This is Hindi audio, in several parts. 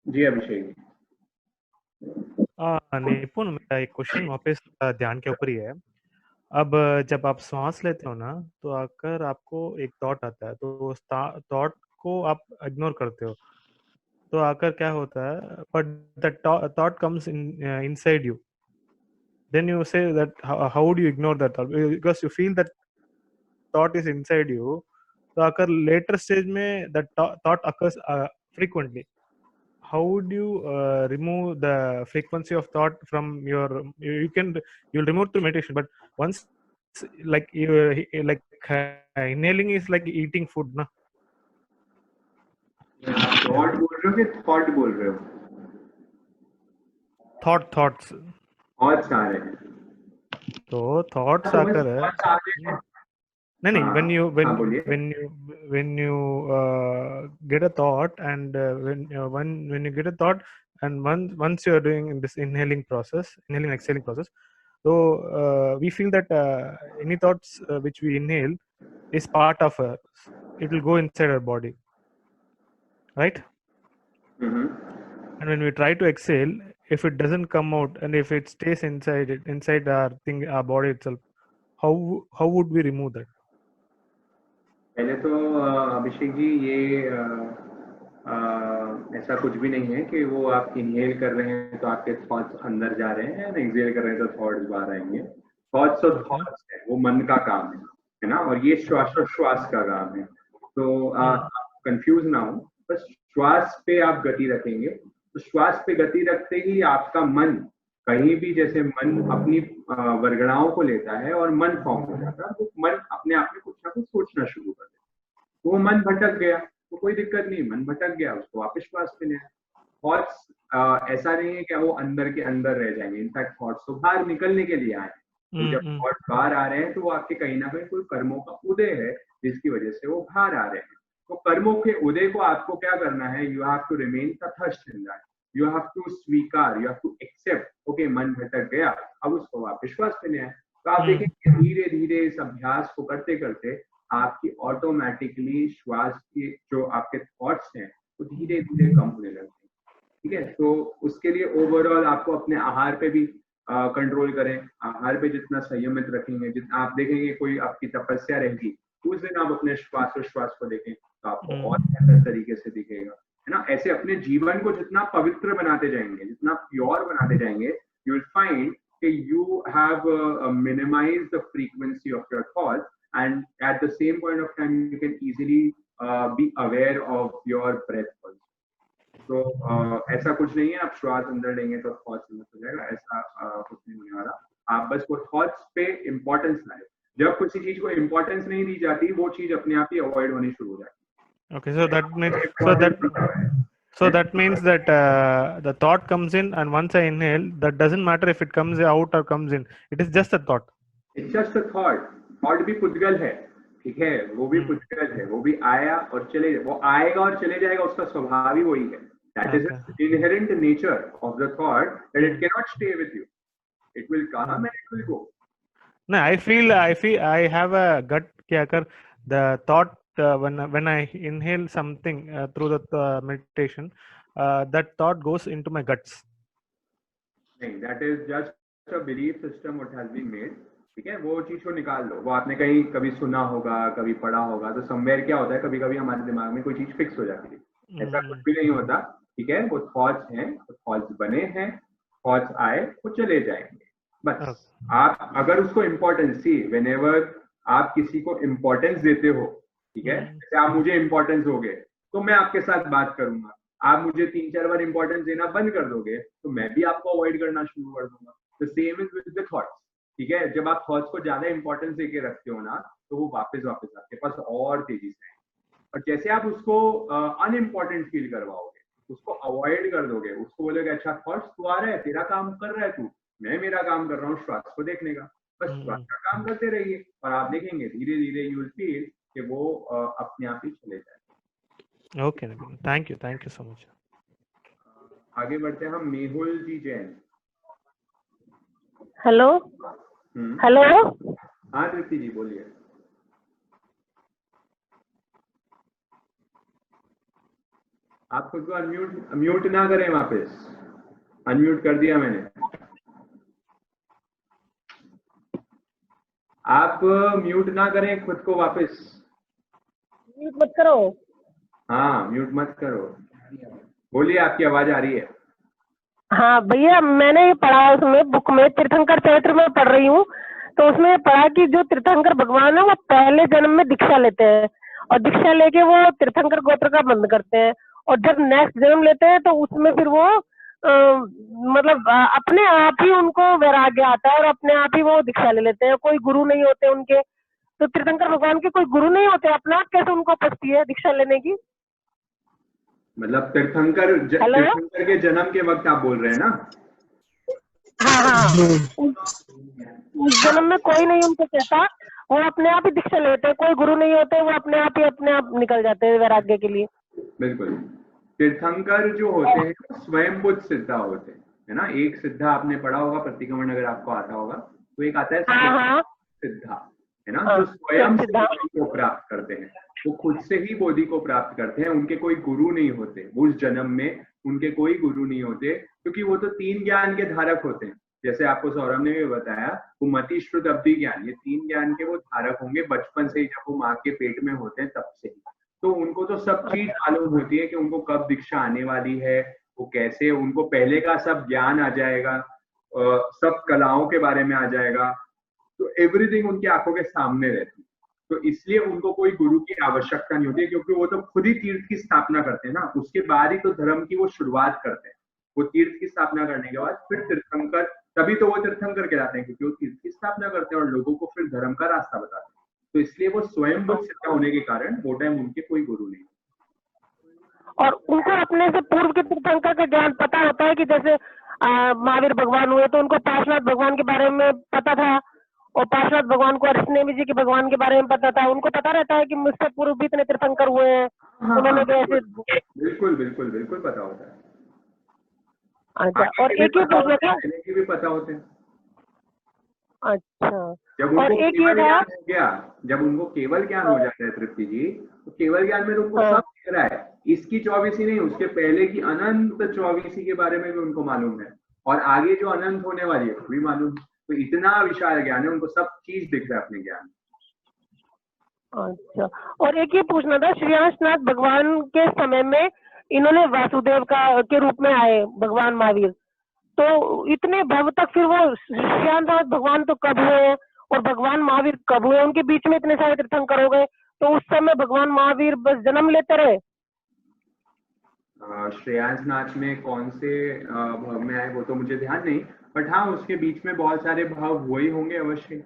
जी अभिषेक। निपुण, मेरा एक क्वेश्चन वापस ध्यान के ऊपर ही है। अब जब आप सांस लेते हो ना, तो अगर आपको एक थॉट आता है तो उस थॉट को आप इग्नोर करते हो, तो आकर क्या होता है, but the thought comes in inside you, then you say that how would you ignore that thought, because you feel that thought is inside you. तो आकर लेटर स्टेज में the thought occurs frequently. How would you remove the frequency of thought from your, you'll remove through meditation, but once, like you, like inhaling is like eating food na. आप थॉट Hello. बोल रहे हो कि थॉट बोल रहे हो? Thoughts. थॉट्स आ रहे हैं। तो thoughts तो बस आकर है थॉट्स आ रहे हैं। नहीं नहीं, हाँ when you हाँ बोलिए। when you get a thought, and when you get a thought, and once you are doing this inhaling exhaling process, so we feel that any thoughts which we inhale is part of us. It will go inside our body, right? Hmm. And when we try to exhale, if it doesn't come out and if it stays inside our thing, our body itself, how would we remove that? पहले तो अभिषेक जी ये ऐसा कुछ भी नहीं है कि वो आप इनहेल कर रहे हैं तो आपके थॉट्स अंदर जा रहे हैं, एक्सहेल कर रहे हैं तो थॉट्स बाहर आएंगे। थॉट्स और Okay. थॉट्स है, वो मन का काम है ना, और ये श्वासोश्वास का काम है। तो Hmm. कंफ्यूज ना हो, बस श्वास पे आप गति रखेंगे, तो श्वास पे गति रखते ही आपका मन कहीं भी, जैसे मन अपनी वर्गणाओं को लेता है और मन फॉर्म हो जाता है, तो मन अपने आप में कुछ ना कुछ सोचना शुरू कर देता है। तो वो मन भटक गया तो कोई दिक्कत नहीं, मन भटक गया उसको वापस श्वास पे ले। थॉट्स ऐसा नहीं है कि वो अंदर के अंदर रह जाएंगे, इनफैक्ट थॉट्स तो बाहर निकलने के लिए आए हैं। तो जब Mm-hmm. थॉट्स बाहर आ रहे हैं तो वो आपके कहीं ना कहीं कोई कर्मों का उदय है जिसकी वजह से वो बाहर आ रहे हैं। तो कर्मों के उदय को आपको क्या करना है, यू हैव टू रिमेन तटस्थ in that, you have to स्वीकार, you have to accept, okay मन भटक गया, अब उसको वापस श्वास पे ले आए। तो आप Mm. देखेंगे धीरे धीरे इस अभ्यास को करते करते आपकी ऑटोमेटिकली श्वास के जो आपके थॉट्स हैं वो धीरे धीरे कम होने लगते हैं। ठीक है, तो उसके लिए ओवरऑल आपको अपने आहार पे भी कंट्रोल करें। आहार पे जितना संयमित रखेंगे, जितना आप देखेंगे कोई आपकी तपस्या रहेगी, उस दिन आप अपने श्वास को देखें तो आपको और बेहतर तरीके से दिखेगा, है ना। ऐसे अपने जीवन को जितना पवित्र बनाते जाएंगे, जितना प्योर बनाते जाएंगे, यू विल फाइंड कि you have minimize the frequency of your thoughts, and at the same point of time you can easily be aware of your breath also. तो ऐसा कुछ नहीं है आप श्वास अंदर लेंगे तो थॉट्स अंदर हो जाएगा, ऐसा कुछ नहीं होने वाला। आप बस वो थॉट्स पे इम्पोर्टेंस लाए। जब किसी चीज को इम्पोर्टेंस नहीं दी जाती, वो चीज अपने आप ही अवॉइड होनी शुरू हो जाती Okay, so that means, है। so इम्पोर्टेंस that रखा है। so that means that the thought comes in, and once I inhale, that doesn't matter if it comes out or comes in. It is just a thought. It's just a thought. Thought भी पुद्गल है, ठीक है, वो भी Hmm. पुद्गल है, वो भी आया और चले, वो आएगा और चले जाएगा, उसका स्वभाव ही वही है। That is Okay. Inherent nature of the thought that it Hmm. Can not stay with you, it will come Hmm. And it will go. No, I feel I have a gut कि अगर the thought, when I inhale something through the meditation, that thought goes into my guts. नहीं, that is just a belief system what has been made. ठीक है, वो चीज को निकाल दो। वो आपने कहीं कभी सुना होगा, कभी पढ़ा होगा, तो समवेयर क्या होता है, कभी कभी हमारे दिमाग में कोई चीज फिक्स हो जाती है। ऐसा कुछ Hmm. भी नहीं होता। ठीक है, वो थॉट्स हैं, वो थॉट्स बने हैं, थॉट्स आए वो चले जाएंगे, बस। Okay. आप अगर उसको इम्पोर्टेंस सी, वेन एवर आप किसी को इम्पोर्टेंस देते हो, ठीक है, Hmm. जैसे आप मुझे इम्पोर्टेंस दोगे तो मैं आपके साथ बात करूंगा। आप मुझे 3-4 बार इंपॉर्टेंस देना बंद कर दोगे तो मैं भी आपको अवॉइड करना शुरू कर दूंगा। The same is with the thoughts. ठीक है, जब आप थॉट्स को ज्यादा इंपॉर्टेंस देके रखते हो ना, तो वो वापस वापस आपके पास और तेजी से आएंगे। और जैसे आप उसको अनइम्पॉर्टेंट फील करवाओगे, उसको अवॉइड कर दोगे, उसको बोलोगे अच्छा थॉट्स तू आ रहा है, तेरा काम कर रहा है तू, मैं मेरा काम कर रहा हूँ श्वास को देखने का, बस श्वास Hmm. का काम करते रहिए और आप देखेंगे धीरे धीरे यू विल फील कि वो अपने आप ही चले जाए। Okay, Nabin. Thank you so much. आगे बढ़ते हैं हम। मेहुल जी जैन। हेलो हम्म, हेलो हाँ तृप्ति जी बोलिए। आप खुद को अनम्यूट म्यूट ना करें, वापस अनम्यूट कर दिया मैंने। आप म्यूट ना करें खुद को वापस। म्यूट मत करो। हाँ म्यूट मत करो। बोलिए, आपकी आवाज आ रही है। हाँ भैया, मैंने ये पढ़ा उसमें बुक में, तीर्थंकर चरित्र में पढ़ रही हूँ, तो उसमें ये पढ़ा कि जो तीर्थंकर भगवान है वो पहले जन्म में दीक्षा लेते हैं, और दीक्षा लेके वो तीर्थंकर गोत्र का बंद करते हैं, और जब नेक्स्ट जन्म लेते हैं तो उसमें फिर वो मतलब अपने आप ही उनको वैराग्य आता है और अपने आप ही वो दीक्षा ले लेते हैं, कोई गुरु नहीं होते उनके। तो तीर्थंकर भगवान के कोई गुरु नहीं होते, अपने आप कैसे उनको पसती है दीक्षा लेने की? मतलब तीर्थंकर के जन्म के वक्त आप बोल रहे हैं ना? हाँ हाँ, उस जन्म में कोई नहीं उनको कहता, वो अपने आप ही दीक्षा लेते हैं, कोई गुरु नहीं होते, वो अपने आप निकल जाते हैं वैराग्य के लिए। बिल्कुल। तीर्थंकर जो होते हैं स्वयं बुद्ध सिद्धा होते हैं, है ना? एक सिद्धा आपने पढ़ा होगा, प्रतिक्रमण अगर आपको आता होगा तो एक आता है हाँ, सिद्धा, है ना? जो स्वयं से बोधि को प्राप्त करते हैं, वो खुद से ही बोधि को प्राप्त करते हैं, उनके कोई गुरु नहीं होते उस जन्म में, उनके कोई गुरु नहीं होते, क्योंकि वो तो 3 ज्ञान के धारक होते हैं। जैसे आपको सौरभ ने भी बताया, वो मति श्रुत अब्धि ज्ञान, ये 3 ज्ञान के वो धारक होंगे बचपन से ही, जब वो माँ के पेट में होते हैं तब से ही। तो उनको तो सब चीज मालूम होती है कि उनको कब दीक्षा आने वाली है, वो कैसे, उनको पहले का सब ज्ञान आ जाएगा, सब कलाओं के बारे में आ जाएगा, तो एवरीथिंग उनकी आंखों के सामने रहती है। तो इसलिए उनको कोई गुरु की आवश्यकता नहीं होती है, क्योंकि वो तो खुद ही तीर्थ की स्थापना करते हैं ना, उसके बाद ही तो धर्म की वो शुरुआत करते हैं। वो तीर्थ की स्थापना करने के बाद फिर तीर्थंकर, तभी तो वो तीर्थंकर कहलाते हैं, क्योंकि वो तीर्थ की स्थापना करते हैं और लोगों को फिर धर्म का रास्ता बताते हैं। तो इसलिए वो स्वयं बुद्ध सिद्ध होने के कारण वो टाइम उनके कोई गुरु नहीं। और उनको अपने से पूर्व के तीर्थंकर का ज्ञान पता होता है कि जैसे महावीर भगवान हुए तो उनको पार्श्वनाथ भगवान के बारे में पता था, और पार्श्वनाथ भगवान को अरिष्टनेमि जी के भगवान के बारे में पता था, उनको पता रहता है कि मुझसे पूर्व भी इतने तीर्थंकर हुए हैं। हाँ, उन्होंने भी ऐसे बिल्कुल बिल्कुल बिल्कुल पता होता है। अच्छा, और एक ही पूछना था, भी पता होते हैं। अच्छा, जब और उनको एक केवल ये ज्ञान था, हो गया, जब उनको केवल ज्ञान हो जाता है तृप्ति जी, तो केवल ज्ञान में तो उनको सब दिख रहा है, इसकी 24 ही नहीं, उसके पहले की अनंत 24 के बारे में भी उनको मालूम है, और आगे जो अनंत होने वाली है वो भी मालूम है। तो इतना विशाल ज्ञान है, उनको सब चीज दिख रहा है अपने ज्ञान। अच्छा, और एक ये पूछना था, श्रीयांशनाथ भगवान के समय में इन्होंने वासुदेव का के रूप में आए भगवान महावीर, तो इतने भव तक फिर वो श्रीयांशनाथ भगवान तो कब हुए और भगवान महावीर कब हुए? उनके बीच में इतने सारे तीर्थंकर हो गए, तो उस समय भगवान महावीर बस जन्म लेते रहे? श्रेयांसनाथ में कौन से भाव में आए वो तो मुझे ध्यान नहीं, बट हाँ उसके बीच में बहुत सारे भाव हुए होंगे अवश्य।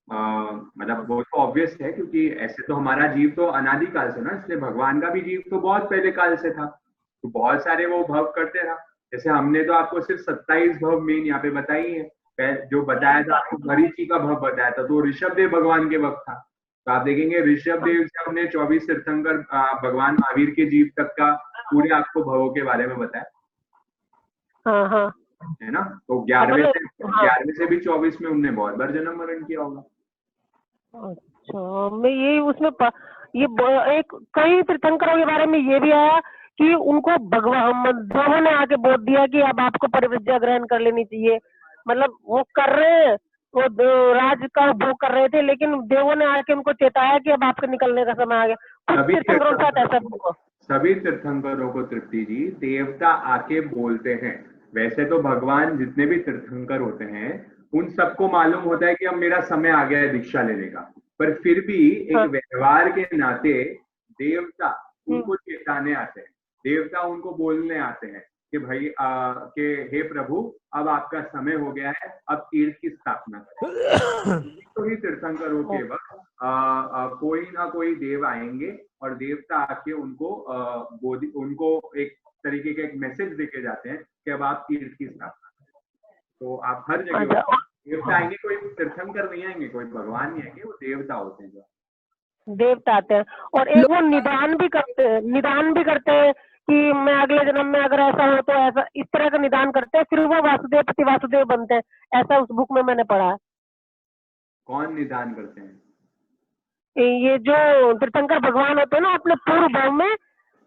मतलब वो तो ऑब्वियस है, क्योंकि ऐसे तो हमारा जीव तो अनादिकाल से ना, इसलिए भगवान का भी जीव तो बहुत पहले काल से था, तो बहुत सारे वो भव करते रहा। जैसे हमने तो आपको सिर्फ 27 भव मेन यहाँ पे बताई है, जो बताया था आपको मरीचि का भव बताया था, तो ऋषभ देव भगवान के वक्त था। तो आप देखेंगे ऋषभ देव से हमने 24 तीर्थंकर भगवान महावीर के जीव तक का पूरे आपको भवों के बारे में बताया। हाँ हाँ, है ना? तो 11वें से भी 24 में उनने बहुत बार जन्म मरण किया होगा। अच्छा, मैं ये उसमें एक कई तीर्थंकरों के बारे में ये भी आया कि उनको भगवान देवों ने आके बोल दिया कि अब आपको परिविद्या ग्रहण कर लेनी चाहिए, मतलब वो कर रहे हैं, वो राज का भोग कर रहे थे, लेकिन देवों ने आके उनको चेताया कि अब आपके निकलने का समय आ गया। कुछ तीर्थंकरों के साथ ऐसा, सभी तीर्थंकरों को तृप्ति जी देवता आके बोलते हैं। वैसे तो भगवान जितने भी तीर्थंकर होते हैं उन सबको मालूम होता है कि अब मेरा समय आ गया है दीक्षा लेने का, पर फिर भी एक व्यवहार के नाते देवता उनको चेताने आते हैं, देवता उनको बोलने आते हैं कि भाई के हे प्रभु अब आपका समय हो गया है, अब तीर्थ की स्थापना करें। तो ही तीर्थंकरों के वक्त कोई ना कोई देव आएंगे और देवता आके उनको एक तरीके का एक मैसेज देके जाते हैं कि अब आप तीर्थ की स्थापना करें। तो आप हर जगह देवता आएंगे, कोई तीर्थंकर नहीं आएंगे, कोई भगवान नहीं आएंगे, वो देवता होते हैं, जो देवता आते हैं। और एक वो निदान भी करते हैं कि मैं अगले जन्म में अगर ऐसा हो तो ऐसा, इस तरह का निदान करते हैं, फिर वो वासुदेव पति वासुदेव बनते हैं, ऐसा उस बुक में मैंने पढ़ा है। कौन निदान करते हैं? ये जो तीर्थंकर भगवान होते हैं ना, अपने पूर्व भाव में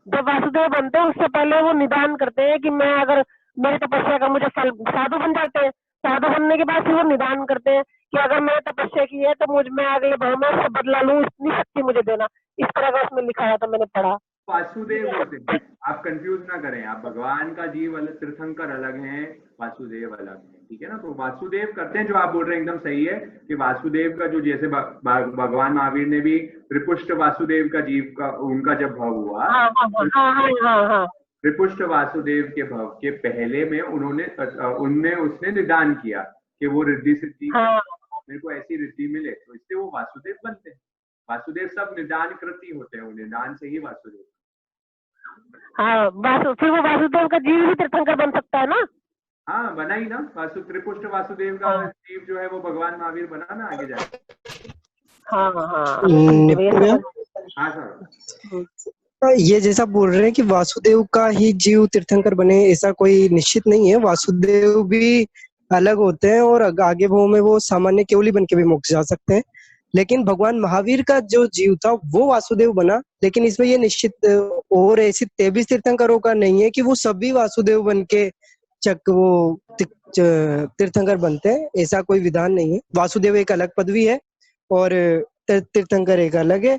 जब वासुदेव बनते हैं उससे पहले वो निदान करते हैं कि मैं अगर मेरी तपस्या का मुझे फल, साधु बन जाते हैं। साधु बनने के बाद फिर वो निदान करते हैं कि अगर मैंने तपस्या की है तो मुझ में अगले भाव में उससे बदला लूं, इतनी शक्ति मुझे देना। इस तरह का उसमें लिखा था, मैंने पढ़ा। वासुदेव होते हैं, आप कंफ्यूज ना करें, आप भगवान का जीव अलग, तीर्थंकर अलग हैं, वासुदेव अलग है, ठीक है ना। तो वासुदेव करते हैं जो आप बोल रहे हैं एकदम सही है कि वासुदेव का जो जैसे भगवान महावीर ने भी त्रिपुष्ट वासुदेव का जीव का उनका जब भाव हुआ, हाँ हाँ हाँ हाँ हाँ हाँ। त्रिपुष्ट वासुदेव के भाव के पहले में उनने उसने निदान किया कि वो रिद्धि सिद्धि, हाँ मेरे को ऐसी रिद्धि मिले, तो इससे वो वासुदेव बनते हैं। वासुदेव सब निदान कृति होते हैं, वो निदान से ही वासुदेव। हाँ, फिर वो वासुदेव का जीव भी तीर्थंकर बन सकता है ना। हाँ बना ही ना, त्रिपुष्ट वासुदेव का हाँ। जीव जो है वो भगवान महावीर बना ना आगे जाके। हाँ हाँ हाँ सर, ये जैसा बोल रहे हैं कि वासुदेव का ही जीव तीर्थंकर बने, ऐसा कोई निश्चित नहीं है। वासुदेव भी अलग होते हैं और आगे भाव में वो सामान्य केवली बन के भी मोक्ष जा सकते हैं। लेकिन भगवान महावीर का जो जीव था वो वासुदेव बना, लेकिन इसमें ये निश्चित और ऐसी 23 तीर्थंकरों का नहीं है कि वो सभी वासुदेव बन के तीर्थंकर बनते हैं, ऐसा कोई विधान नहीं है। वासुदेव एक अलग पदवी है और तीर्थंकर एक अलग है।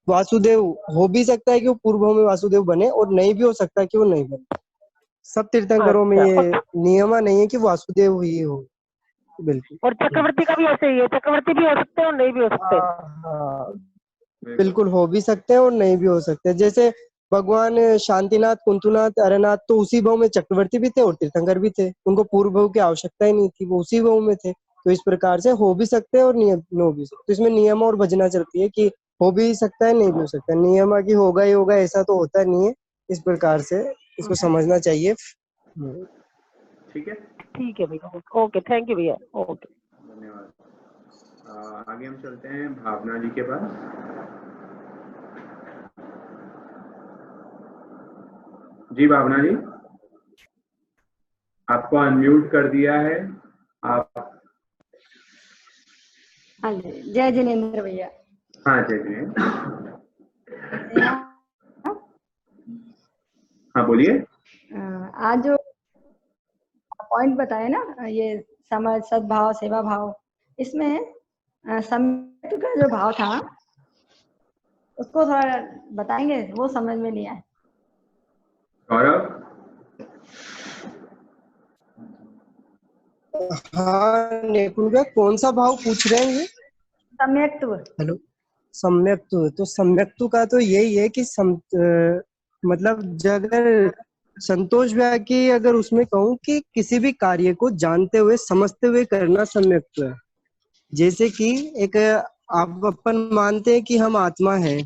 वासुदेव हो भी सकता है कि वो पूर्व में वासुदेव बने और नहीं भी हो सकता कि वो नहीं बने। सब तीर्थंकरों में ये नियम नहीं है कि वासुदेव ही हो। बिल्कुल। और चक्रवर्ती का भी ऐसे ही है, चक्रवर्ती भी हो सकते हैं और नहीं भी हो सकते। हाँ, बिल्कुल हो भी सकते हैं और नहीं भी हो सकते। जैसे भगवान शांतिनाथ, कुंतुनाथ, अरनाथ तो उसी भाव में चक्रवर्ती भी थे और तीर्थंकर भी थे, उनको पूर्व भाव की आवश्यकता ही नहीं थी, वो उसी भाव में थे। तो इस प्रकार से हो भी सकते हैं और हो भी सकते। तो इसमें नियम और भजना चलती है कि हो भी सकता है, नहीं भी हो सकता। नियम की होगा ही होगा ऐसा तो होता नहीं है। इस प्रकार से इसको समझना चाहिए। ठीक है, ठीक है भैया, ओके, थैंक यू भैया, ओके, धन्यवाद। आगे हम चलते हैं भावना जी के पास। जी भावना जी, आपको अनम्यूट कर दिया है आप। हाँ जी, जय जिनेंद्र भैया। हाँ जय जिनेंद्र, हाँ बोलिए। आज जो पॉइंट बताए ना, ये समझ, सद्भाव, सेवा भाव, इसमें सम्यक्त्व का जो भाव था उसको थोड़ा बताएंगे, वो समझ में नहीं आया। गौरव, हाँ निपुण भैया, कौन सा भाव पूछ रहे हैं ये? सम्यक्त्व। हेलो, सम्यक्त्व। तो सम्यक्त्व का तो यही है कि मतलब अगर संतोष भैया की अगर उसमें कहूँ कि किसी भी कार्य को जानते हुए समझते हुए करना सम्यक्त्व है। जैसे कि एक आप अपन मानते हैं कि हम आत्मा है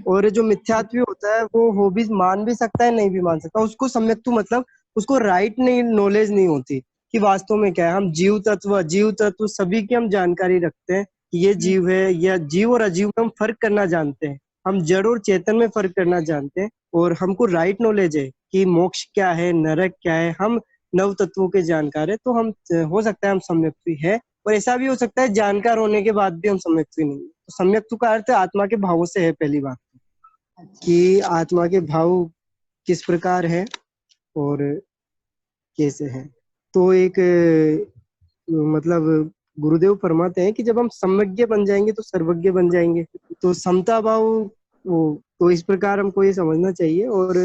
और जो मिथ्यात्व होता है वो हो भी मान भी सकता है, नहीं भी मान सकता। उसको सम्यक्त्व मतलब उसको राइट नहीं, नॉलेज नहीं होती कि वास्तव में क्या है। हम जीव तत्व सभी की हम जानकारी रखते हैं कि ये जीव है, या जीव और अजीव में हम फर्क करना जानते हैं। हम जड़ और चेतन में फर्क करना जानते हैं और हमको राइट नॉलेज है कि मोक्ष क्या है, नरक क्या है। हम नव तत्वों के जानकार है, तो हम हो सकता है हम सम्यक्त्वी है। और ऐसा भी हो सकता है जानकार होने के बाद भी हम सम्यक्त्वी नहीं है। तो सम्यक्त्व का अर्थ आत्मा के भावों से है। पहली बात कि आत्मा के भाव किस प्रकार है और कैसे है। तो एक मतलब गुरुदेव फरमाते हैं कि जब हम सम्यज्ञ बन जाएंगे तो सर्वज्ञ बन जाएंगे। तो समता भाव वो, तो इस प्रकार हमको ये समझना चाहिए। और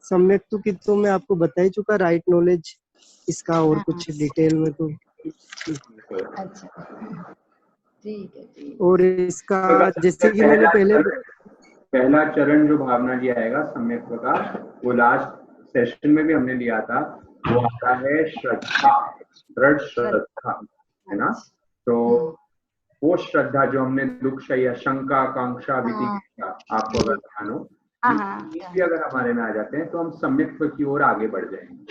सम्यक्त्व की तो मैं आपको बता ही चुका, राइट नॉलेज इसका, और कुछ डिटेल में तो अच्छा, ठीक है। और इसका जैसे कि मैंने पहला चरण जो भावना जी आएगा सम्यक्त्व का, वो लास्ट सेशन में भी हमने लिया था, वो आता है श्रद्धा, दृढ़ श्रद्धा, है ना। तो वो श्रद्धा जो हमने दुख, शंका, आकांक्षा, विधिक्षा, आपको अगर ध्यान हो, भी अगर हमारे में आ जाते हैं तो हम सम्यक्त्व की ओर आगे बढ़ जाएंगे।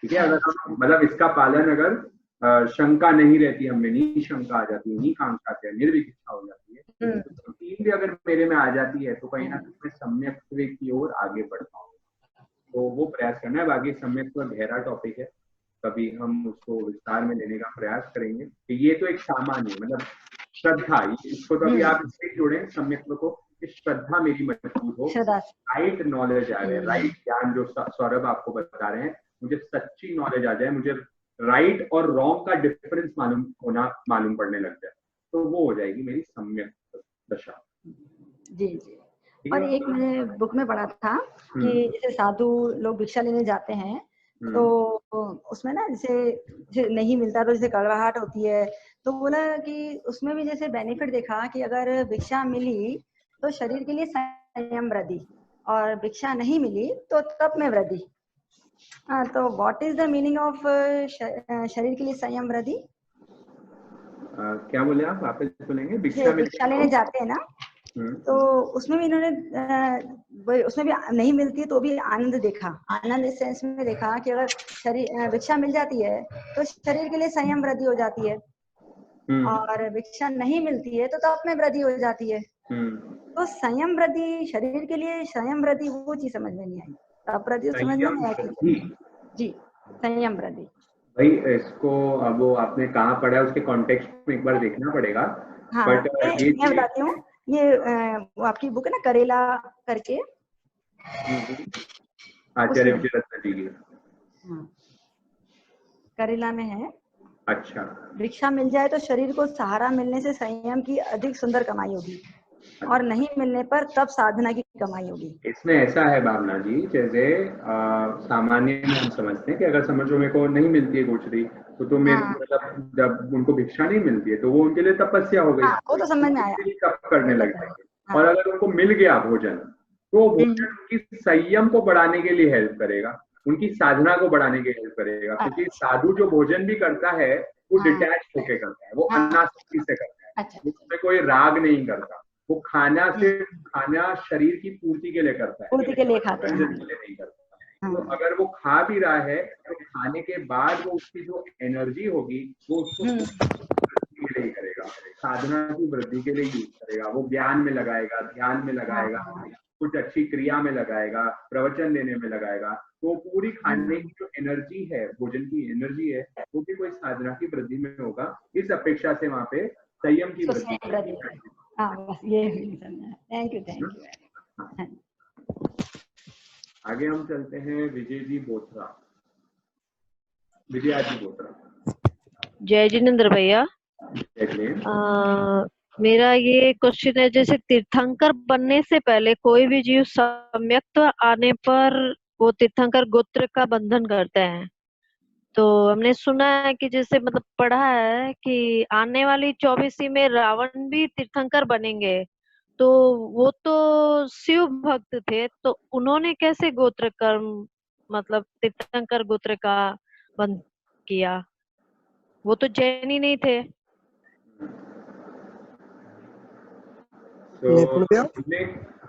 ठीक है, अगर हम मतलब इसका पालन, अगर शंका नहीं रहती हमें, निशंका आ जाती है, निकांक्षा से निर्विकल्पा हो जाती है, तो तीन भी अगर मेरे में आ जाती है तो कहीं ना कहीं मैं सम्यक्त्व की ओर आगे बढ़ पाऊंगा। तो वो प्रयास करना है। बाकी सम्यक्त्व गहरा टॉपिक है, कभी हम उसको विस्तार में लेने का प्रयास करेंगे। ये तो एक सामान्य मतलब श्रद्धा, इसको तो अभी आप इससे जोड़ें सम्यक्त्व को कि श्रद्धा मेरी मजबूत हो, श्रद्धा राइट नॉलेज आ जाए, राइट ज्ञान जो सौरभ आपको बता रहे हैं, मुझे सच्ची नॉलेज आ जाए, मुझे राइट और रॉन्ग का डिफरेंस मालूम पड़ने लग जाए, तो वो हो जाएगी मेरी सम्यक दशा। जी जी। और एक मैंने बुक में पढ़ा था कि जैसे साधु लोग भिक्षा लेने जाते हैं तो उसमें ना जैसे नहीं मिलता तो जैसे कड़वाहट होती है, तो बोला कि उसमें भी जैसे बेनिफिट देखा कि अगर भिक्षा मिली तो शरीर के लिए संयम वृद्धि, और भिक्षा नहीं मिली तो तप में वृद्धि। तो what is the meaning of शरीर के लिए संयम वृद्धि? क्या बोले आप, वापस बोलेंगे? भिक्षा लेने जाते हैं ना, तो उसमें भी इन्होंने उसमें भी नहीं मिलती है तो भी आनंद देखा, आनंद इस सेंस में देखा कि अगर शरीर भिक्षा मिल जाती है तो शरीर के लिए संयम वृद्धि हो जाती है, और भिक्षा नहीं मिलती है तो तप में वृद्धि हो जाती है। तो संयम वृद्धि शरीर के लिए संयम वृद्धि वो चीज समझ में नहीं आई, तप वृद्धि समझ में नहीं आई। जी, संयम वृद्धि भाई इसको अब वो आपने कहाँ पढ़ा है उसके कॉन्टेक्स्ट में एक बार देखना पड़ेगा। हाँ, बट ये मैं बताती हूँ, ये आपकी बुक है ना करेला करके, आचार्य विजयरत्न जी की, करेला में है। अच्छा, भिक्षा मिल जाए तो शरीर को सहारा मिलने से संयम की अधिक सुंदर कमाई होगी, और नहीं मिलने पर तब साधना की कमाई होगी। इसमें ऐसा है भावना जी, जैसे सामान्य में हम समझते हैं कि अगर समझो मेरे को नहीं मिलती है गोचरी तो मेरे मतलब जब उनको भिक्षा नहीं मिलती है तो वो उनके लिए तपस्या हो गई, वो तो समझ में आया, तप करने लग जाएंगे। और अगर उनको मिल गया भोजन तो भोजन उनकी संयम को बढ़ाने के लिए हेल्प करेगा, उनकी साधना को बढ़ाने के लिए हेल्प करेगा, क्योंकि साधु जो भोजन भी करता है वो डिटैच होके करता है, वो अनासक्ति से करता है, उसमें कोई राग नहीं करता, वो खाना शरीर की पूर्ति के लिए करता है, पूर्ति के लिए खाते हैं, नहीं करता। तो अगर वो खा भी रहा है तो खाने के बाद वो उसकी जो एनर्जी होगी वो उसको के लिए करेगा, साधना की वृद्धि के लिए यूज करेगा, वो ज्ञान में लगाएगा, ध्यान में लगाएगा, कुछ अच्छी क्रिया में लगाएगा, प्रवचन देने में लगाएगा, तो पूरी खाने की जो एनर्जी है, भोजन की एनर्जी है, वो भी कोई साधना की वृद्धि में होगा। इस अपेक्षा से वहाँ पे संयम की वृद्धि। Thank you. आगे हम चलते हैं विजय जी बोथरा। जय जिनेंद्र भैया, मेरा ये क्वेश्चन है, जैसे तीर्थंकर बनने से पहले कोई भी जीव सम्यक्त आने पर वो तीर्थंकर गोत्र का बंधन करते हैं। तो हमने सुना है कि जैसे मतलब पढ़ा है कि आने वाली 24वीं में रावण भी तीर्थंकर बनेंगे, तो वो तो शिव भक्त थे, तो उन्होंने कैसे गोत्र कर्म मतलब तीर्थंकर गोत्र का बंध किया? वो तो जैनी नहीं थे।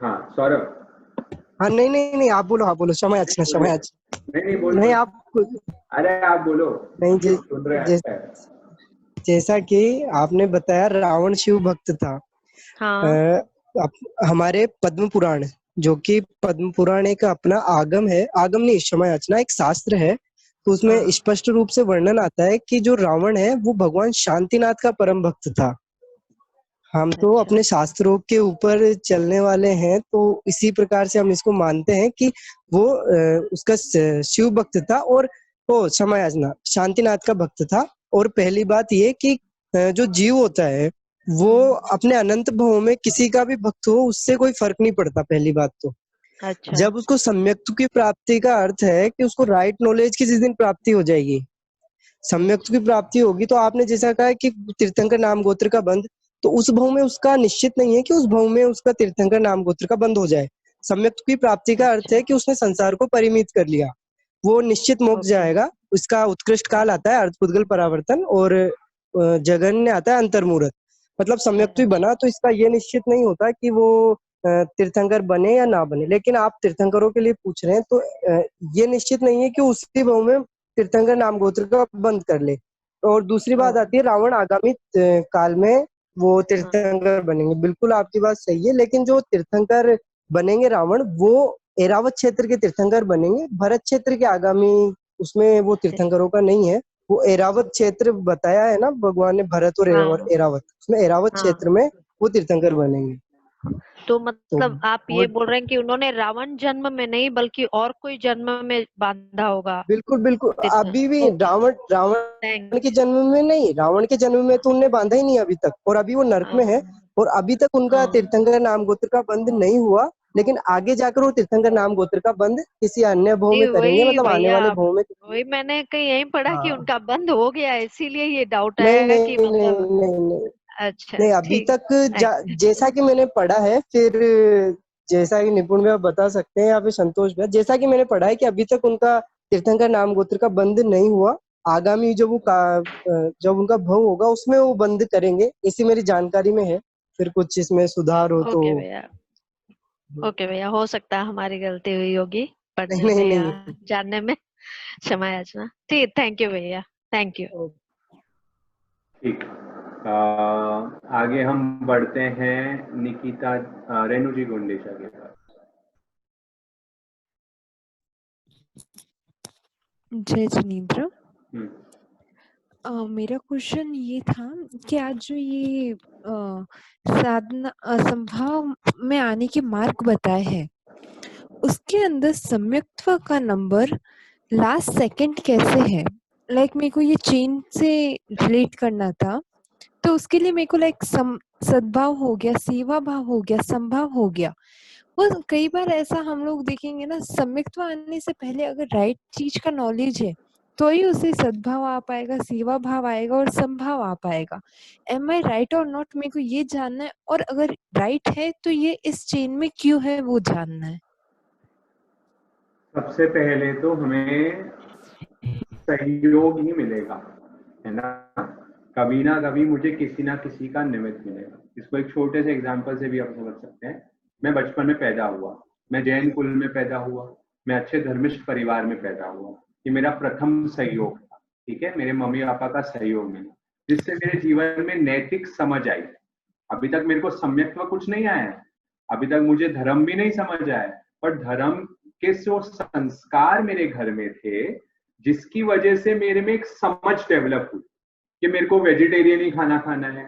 हाँ सौरभ। हाँ नहीं आप बोलो समय अच्छा नहीं आप अरे आप बोलो। नहीं जैसा कि आपने बताया रावण शिव भक्त था। हाँ। हमारे पद्म पुराण, जो कि पद्म पुराण एक अपना आगम है, आगम नहीं समय याचना एक शास्त्र है, तो उसमें स्पष्ट रूप से वर्णन आता है कि जो रावण है वो भगवान शांतिनाथ का परम भक्त था। हम तो अपने शास्त्रों के ऊपर चलने वाले हैं, तो इसी प्रकार से हम इसको मानते हैं कि वो उसका शिव भक्त था और वो समय याचना शांतिनाथ का भक्त था। और पहली बात ये कि जो जीव होता है वो अपने अनंत भाव में किसी का भी भक्त हो उससे कोई फर्क नहीं पड़ता, पहली बात तो। अच्छा। जब उसको सम्यक्त्व की प्राप्ति का अर्थ है कि उसको राइट नॉलेज की जिस दिन प्राप्ति हो जाएगी, सम्यक्त्व की प्राप्ति होगी, तो आपने जैसा कहा कि तीर्थंकर नाम गोत्र का बंध, तो उस भाव में उसका निश्चित नहीं है कि उस भाव में उसका तीर्थंकर नाम गोत्र का बंध हो जाए। सम्यक्त्व की प्राप्ति का अर्थ है कि उसने संसार को परिमित कर लिया, वो निश्चित मोक्ष जाएगा। उसका उत्कृष्ट काल आता है अर्धपुद्गल परावर्तन, और जघन्य आता है अंतर्मूर्त। मतलब सम्यक्त्व बना तो इसका ये निश्चित नहीं होता कि वो तीर्थंकर बने या ना बने। लेकिन आप तीर्थंकरों के लिए पूछ रहे हैं, तो ये निश्चित नहीं है कि उसी भाव में तीर्थंकर नाम गोत्र का बंद कर ले। और दूसरी बात आती है रावण आगामी काल में वो तीर्थंकर बनेंगे, बिल्कुल आपकी बात सही है। लेकिन जो तीर्थंकर बनेंगे रावण, वो एरावत क्षेत्र के तीर्थंकर बनेंगे, भरत क्षेत्र के आगामी उसमें वो तीर्थंकरों का नहीं है। वो एरावत क्षेत्र बताया है ना भगवान ने, भरत और एरावत, उसमें एरावत क्षेत्र में वो तीर्थंकर बनेंगे। तो मतलब आप वो ये बोल रहे हैं कि उन्होंने रावण जन्म में नहीं बल्कि और कोई जन्म में बांधा होगा बिल्कुल बिल्कुल तीर्थंकर। अभी भी ओके, रावण थैंक के जन्म में नहीं, रावण के जन्म में तो उनने बांधा ही नहीं अभी तक, और अभी वो नर्क में है, और अभी तक उनका तीर्थंकर नाम गोत्र का बंध नहीं हुआ, लेकिन आगे जाकर वो तीर्थंकर नाम गोत्र का बंध किसी अन्य भव नहीं, में करेंगे, वही मतलब आने भैया, वाले भव में। वही मैंने कहीं यहीं पढ़ा कि हाँ उनका बंद हो गया है, इसीलिए ये डाउट नहीं आया नहीं कि नहीं मतलब। नहीं नहीं अच्छा, नहीं अभी ठीक, तक थैंक जैसा कि मैंने पढ़ा है, फिर जैसा कि निपुण भैया बता सकते हैं या फिर संतोष भैया, जैसा कि मैंने पढ़ा है कि अभी तक उनका तीर्थंकर नाम गोत्र का बंद नहीं हुआ, आगामी जब उनका भव होगा उसमें वो बंद करेंगे, इसी मेरी जानकारी में है, फिर कुछ इसमें सुधार हो तो। ओके भैया, ओके भैया, हो सकता है हमारी गलती हुई होगी नहीं पढ़ने नहीं में या नहीं जानने में, क्षमा याचना। ठीक, थैंक यू भैया, थैंक यू। ठीक। आगे हम बढ़ते हैं निकिता रेणु जी गुंडेचा के पास। जय जिनेन्द्र। हम्म, मेरा क्वेश्चन ये था कि आज जो ये साधना संभाव में आने के मार्ग बताए हैं, उसके अंदर सम्यक्त्व का नंबर लास्ट सेकंड कैसे है? लाइक मेरे को ये चेन से रिलेट करना था, तो उसके लिए मेरे को लाइक सद्भाव हो गया, सेवा भाव हो गया, संभाव हो गया। वो कई बार ऐसा हम लोग देखेंगे ना, सम्यक्त्व आने से पहले अगर राइट चीज का नॉलेज है तो ही उसे सद्भाव आ पाएगा, सेवा भाव आएगा और संभाव आ पाएगा। एम आई राइट और नॉट, मेरे को ये जानना है, और अगर राइट है तो ये इस चेन में क्यों है वो जानना है। सबसे पहले तो हमें सहयोग ही मिलेगा, है ना। कभी ना कभी मुझे किसी ना किसी का निमित्त मिलेगा। इसको एक छोटे से एग्जांपल से भी आप समझ सकते हैं। मैं बचपन में पैदा हुआ, मैं जैन कुल में पैदा हुआ, मैं अच्छे धर्मिष्ठ परिवार में पैदा हुआ। ये मेरा प्रथम सहयोग था, ठीक है, मेरे मम्मी पापा का सहयोग मिला, जिससे मेरे जीवन में नैतिक समझ आई। अभी तक मेरे को सम्यक्त्व कुछ नहीं आया है, अभी तक मुझे धर्म भी नहीं समझ आया, पर धर्म के जो संस्कार मेरे घर में थे, जिसकी वजह से मेरे में एक समझ डेवलप हुई कि मेरे को वेजिटेरियन ही खाना खाना है,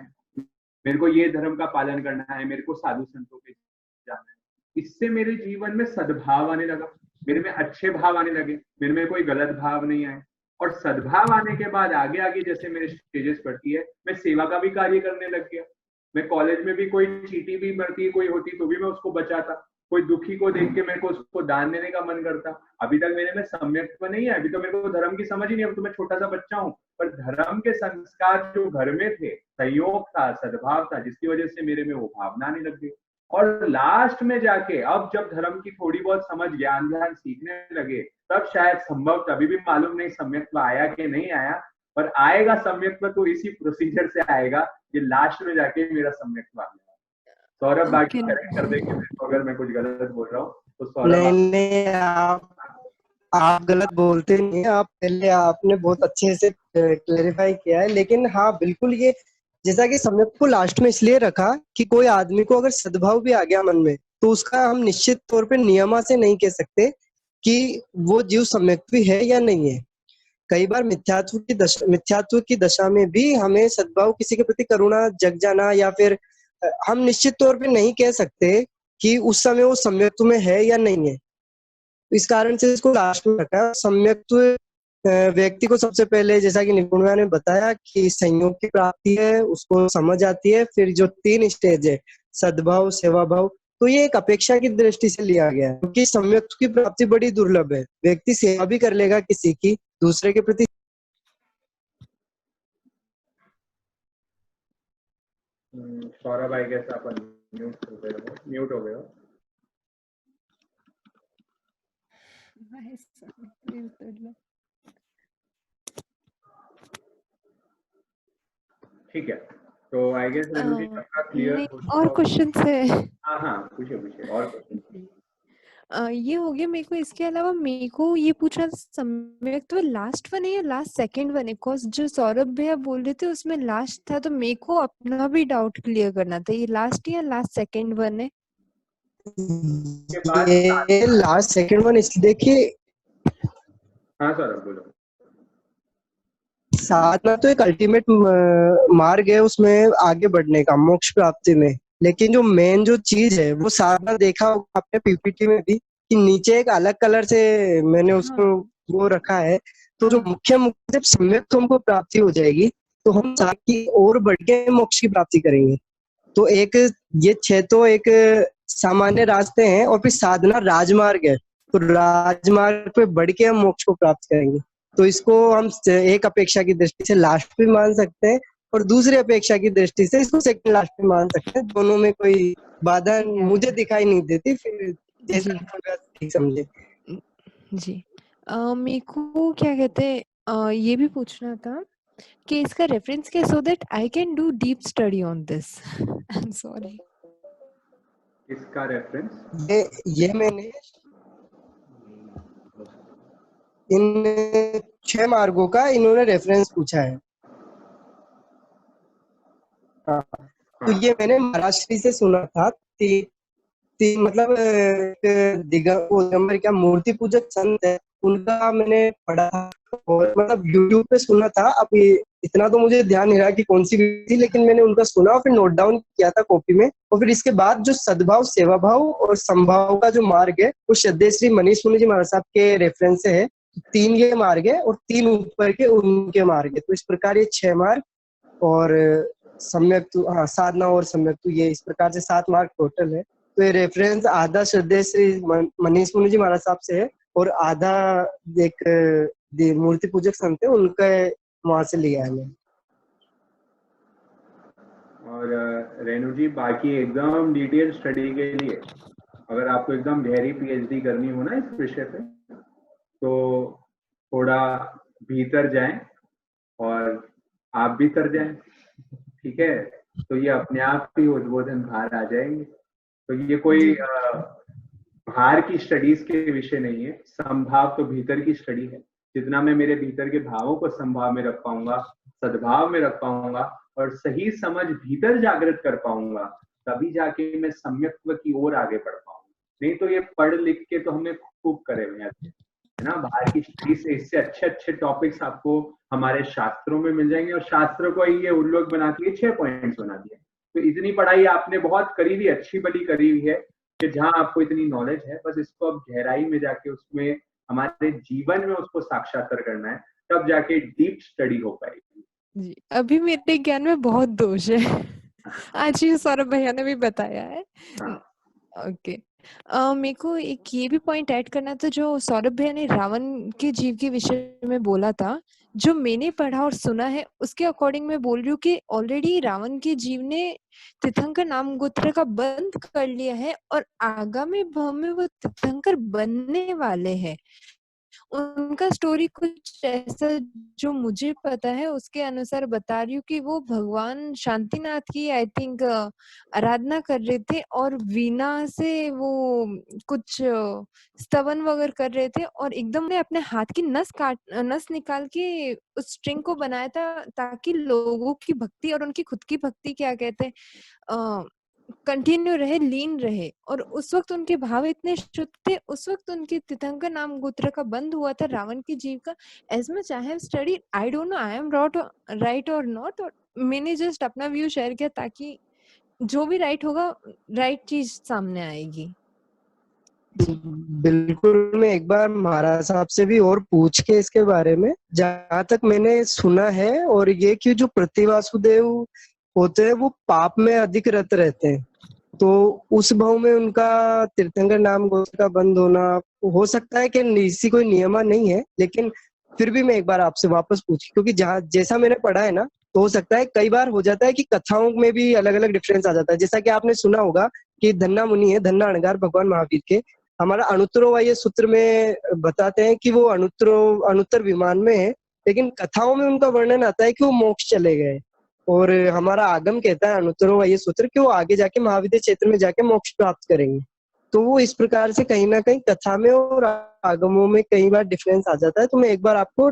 मेरे को ये धर्म का पालन करना है, मेरे को साधु संतों पे जाना है। इससे मेरे जीवन में सद्भाव आने लगा, मेरे में अच्छे भाव आने लगे, मेरे में कोई गलत भाव नहीं आए। और सद्भाव आने के बाद आगे आगे जैसे मेरे स्टेजेस बढ़ती है, मैं सेवा का भी कार्य करने लग गया। मैं कॉलेज में भी कोई चीटी भी मरती कोई होती तो भी मैं उसको बचाता, कोई दुखी को देख के मेरे को उसको दान देने का मन करता। अभी तक मेरे में सम्यक्त्व नहीं है, अभी तो मेरे को धर्म की समझ ही नहीं, अब तो मैं छोटा सा बच्चा हूँ, पर धर्म के संस्कार जो घर में थे, सहयोग था, सद्भाव था, जिसकी वजह से मेरे में वो भावना आने लग गई। और लास्ट में जाके अब जब धर्म की थोड़ी बहुत समझ, ज्ञान ध्यान सीखने लगे, तब शायद संभव, तभी भी मालूम नहीं सम्यक्त्व आया कि नहीं आया, पर आएगा सम्यक्त्व तो इसी प्रोसीजर से आएगा, ये लास्ट में जाके मेरा सम्यक्त्व आ गया। सौरभ बाकी करेक्ट कर देंगे अगर मैं कुछ गलत बोल रहा हूँ तो। सौरभ नहीं नहीं आप गलत बोलते नहीं, आप पहले आपने बहुत अच्छे से क्लेरिफाई किया है, लेकिन हाँ बिल्कुल, ये जैसा कि सम्यक को लास्ट में इसलिए रखा कि कोई आदमी को अगर सद्भाव भी आ गया मन में, तो उसका हम निश्चित तौर पे नियमा से नहीं कह सकते कि वो जीव सम्यक्त्वी है या नहीं है। कई बार मिथ्यात्व की दशा में भी हमें सद्भाव, किसी के प्रति करुणा जग जाना, या फिर हम निश्चित तौर पे नहीं कह सकते कि उस समय वो सम्यक्त्व में है या नहीं है। इस कारण से इसको लास्ट में रखा। सम्यक्त्व व्यक्ति को सबसे पहले, जैसा कि निपुण ने बताया, कि संयोग की प्राप्ति है, उसको समझ आती है। फिर जो 3 स्टेज है, सद्भाव, सेवा भाव, तो ये एक अपेक्षा की दृष्टि से लिया गया है, क्योंकि सम्यक्त्व की प्राप्ति बड़ी दुर्लभ है। व्यक्ति सेवा भी कर लेगा किसी की, दूसरे के प्रति। सौरभ आई गेस आप म्यूट हो गए हो। ठीक है, तो आई गेस रेणु जी आपका क्लियर और क्वेश्चन है? हाँ पूछिए और क्वेश्चन। ये हो गया। मेरे को इसके अलावा मेरे को ये पूछना था, सम्यक्त्व लास्ट वन है या लास्ट सेकंड वन है? बिकॉज जो सौरभ भैया बोल रहे थे उसमें लास्ट था, तो मेरे को अपना भी डाउट क्लियर करना था, ये लास्ट या लास्ट सेकंड वन है? ये लास्ट सेकंड वन इसलिए, देखिए। हाँ सौरभ बोलो। साधना तो एक अल्टीमेट मार्ग है उसमें आगे बढ़ने का, मोक्ष प्राप्ति में। लेकिन जो मेन जो चीज है वो साधना देखा होगा आपने पीपीटी में भी कि नीचे एक अलग कलर से मैंने उसको वो रखा है। तो जो मुख्य जब सम्यक हमको प्राप्ति हो जाएगी तो हम साथ और बढ़ के मोक्ष की प्राप्ति करेंगे। तो एक ये 6 तो एक सामान्य रास्ते हैं और फिर साधना राजमार्ग है। तो राजमार्ग पे बढ़ के हम मोक्ष को प्राप्त करेंगे। तो इसको हम एक अपेक्षा की दृष्टि से लास्ट भी मान सकते हैं और दूसरी अपेक्षा की दृष्टि से इसको सेकंड लास्ट भी मान सकते हैं। दोनों में कोई बाधा मुझे दिखाई नहीं देती। फिर जैसा ठीक समझे। जी मेरे को क्या कहते हैं ये भी पूछना था कि इसका रेफरेंस क्या, so that I can do deep study on this. I am sorry. इसका रेफरेंस ये मैंने इन 6 मार्गों का इन्होंने रेफरेंस पूछा है। हाँ, तो ये मैंने महाराष्ट्री से सुना था। मतलब दिगंबर क्या मूर्ति पूजक संत है, उनका मैंने पढ़ा और मतलब यूट्यूब पे सुना था। अब इतना तो मुझे ध्यान नहीं रहा कि कौन सी वीडियो थी, लेकिन मैंने उनका सुना और फिर नोट डाउन किया था कॉपी में। और फिर इसके बाद जो सद्भाव, सेवा भाव और संभाव का जो मार्ग है वो श्रद्धेय श्री मनीष मुनि जी महाराज साहब के रेफरेंस से है। 3 ये मार्ग है और 3 ऊपर के उनके मार्ग है। तो इस प्रकार ये 6 मार्ग और सम्यक साधना और सम्यक ये इस प्रकार से 7 मार्ग टोटल है। तो ये रेफरेंस आधा श्रद्धेय श्री मनीष मुनि जी महाराज साहब से है और आधा एक मूर्ति पूजक संत है उनका वहां से लिया है मैंने। और रेणु जी बाकी एकदम डिटेल स्टडी के लिए अगर आपको एकदम गहरी पीएचडी करनी हो ना इस विषय पे तो थोड़ा भीतर जाएं और आप भी कर जाएं, ठीक है? तो ये अपने आप ही उद्बोधन बाहर आ जाएंगे। तो ये कोई बाहर की स्टडीज के विषय नहीं है, संभाव तो भीतर की स्टडी है। जितना मैं मेरे भीतर के भावों को संभाव में रख पाऊंगा, सद्भाव में रख पाऊंगा और सही समझ भीतर जागृत कर पाऊंगा, तभी जाके मैं सम्यक्त्व की ओर आगे बढ़ पाऊंगा। नहीं तो ये पढ़ लिख के तो हमें खूब करे हुए हैं, है ना? बाहर की स्टडी से इससे अच्छे अच्छे टॉपिक्स आपको हमारे शास्त्रों में मिल जाएंगे और शास्त्रों को ये उल्लोक बना के 6 पॉइंट्स बना दिए। तो इतनी पढ़ाई आपने बहुत करी हुई, अच्छी बड़ी करी हुई है कि जहां आपको इतनी नॉलेज है, बस इसको अब गहराई में जाके उसमें हमारे जीवन में उसको साक्षात्कार करना है, तब जाके डीप स्टडी हो पाएगी। जी अभी मेरे ज्ञान में बहुत दोष है। आज ही सौरभ भैया ने भी बताया है। ओके मेरे को एक ये भी पॉइंट ऐड करना था जो सौरभ भैया ने रावण के जीव के विषय में बोला था। जो मैंने पढ़ा और सुना है उसके अकॉर्डिंग मैं बोल रही हूँ कि ऑलरेडी रावण के जीव ने तीर्थंकर नाम गोत्र का बंद कर लिया है और आगामी भाव में वो तीर्थंकर बनने वाले हैं। उनका स्टोरी कुछ ऐसा जो मुझे पता है उसके अनुसार बता रही हूँ कि वो भगवान शांतिनाथ की आई थिंक आराधना कर रहे थे और वीणा से वो कुछ स्तवन वगैरह कर रहे थे और एकदम ने अपने हाथ की नस निकाल के उस स्ट्रिंग को बनाया था ताकि लोगों की भक्ति और उनकी खुद की भक्ति क्या कहते हैं कंटिन्यू रहे, लीन रहे। और उस वक्त उनके भाव इतने शुद्ध थे, उस वक्त उनके तीर्थंकर नाम गोत्र का बंद हुआ था रावण के जीव का। As much I have studied, I don't know I am right और नॉट, और मैंने जस्ट अपना व्यू शेयर किया ताकि जो भी राइट होगा राइट चीज सामने आएगी। बिल्कुल, मैं एक बार महाराज साहब से भी और पूछ के इसके बारे में, जहाँ तक मैंने सुना है, और ये कि जो प्रतिवासुदेव होते हैं वो पाप में अधिक रत रहते हैं, तो उस भाव में उनका तीर्थंकर नाम गोत्र का बंद होना हो सकता है कि इसी कोई नियमा नहीं है, लेकिन फिर भी मैं एक बार आपसे वापस पूछ, क्योंकि जहाँ जैसा मैंने पढ़ा है ना, तो हो सकता है कई बार हो जाता है कि कथाओं में भी अलग अलग डिफरेंस आ जाता है। जैसा कि आपने सुना होगा कि धन्ना मुनि है, धन्ना अणगार भगवान महावीर के, हमारा अनुत्तरोवाय सूत्र में बताते हैं कि वो अनुत्तर विमान में है, लेकिन कथाओं में उनका वर्णन आता है कि वो मोक्ष चले गए, और हमारा आगम कहता है अनुत्तरोवाय सूत्र कि वो आगे जाके महाविद्य क्षेत्र में जाके मोक्ष प्राप्त करेंगे। तो वो इस प्रकार से कहीं ना कहीं कथा में और आगमों में कई बार डिफरेंस आ जाता है। तो मैं एक बार आपको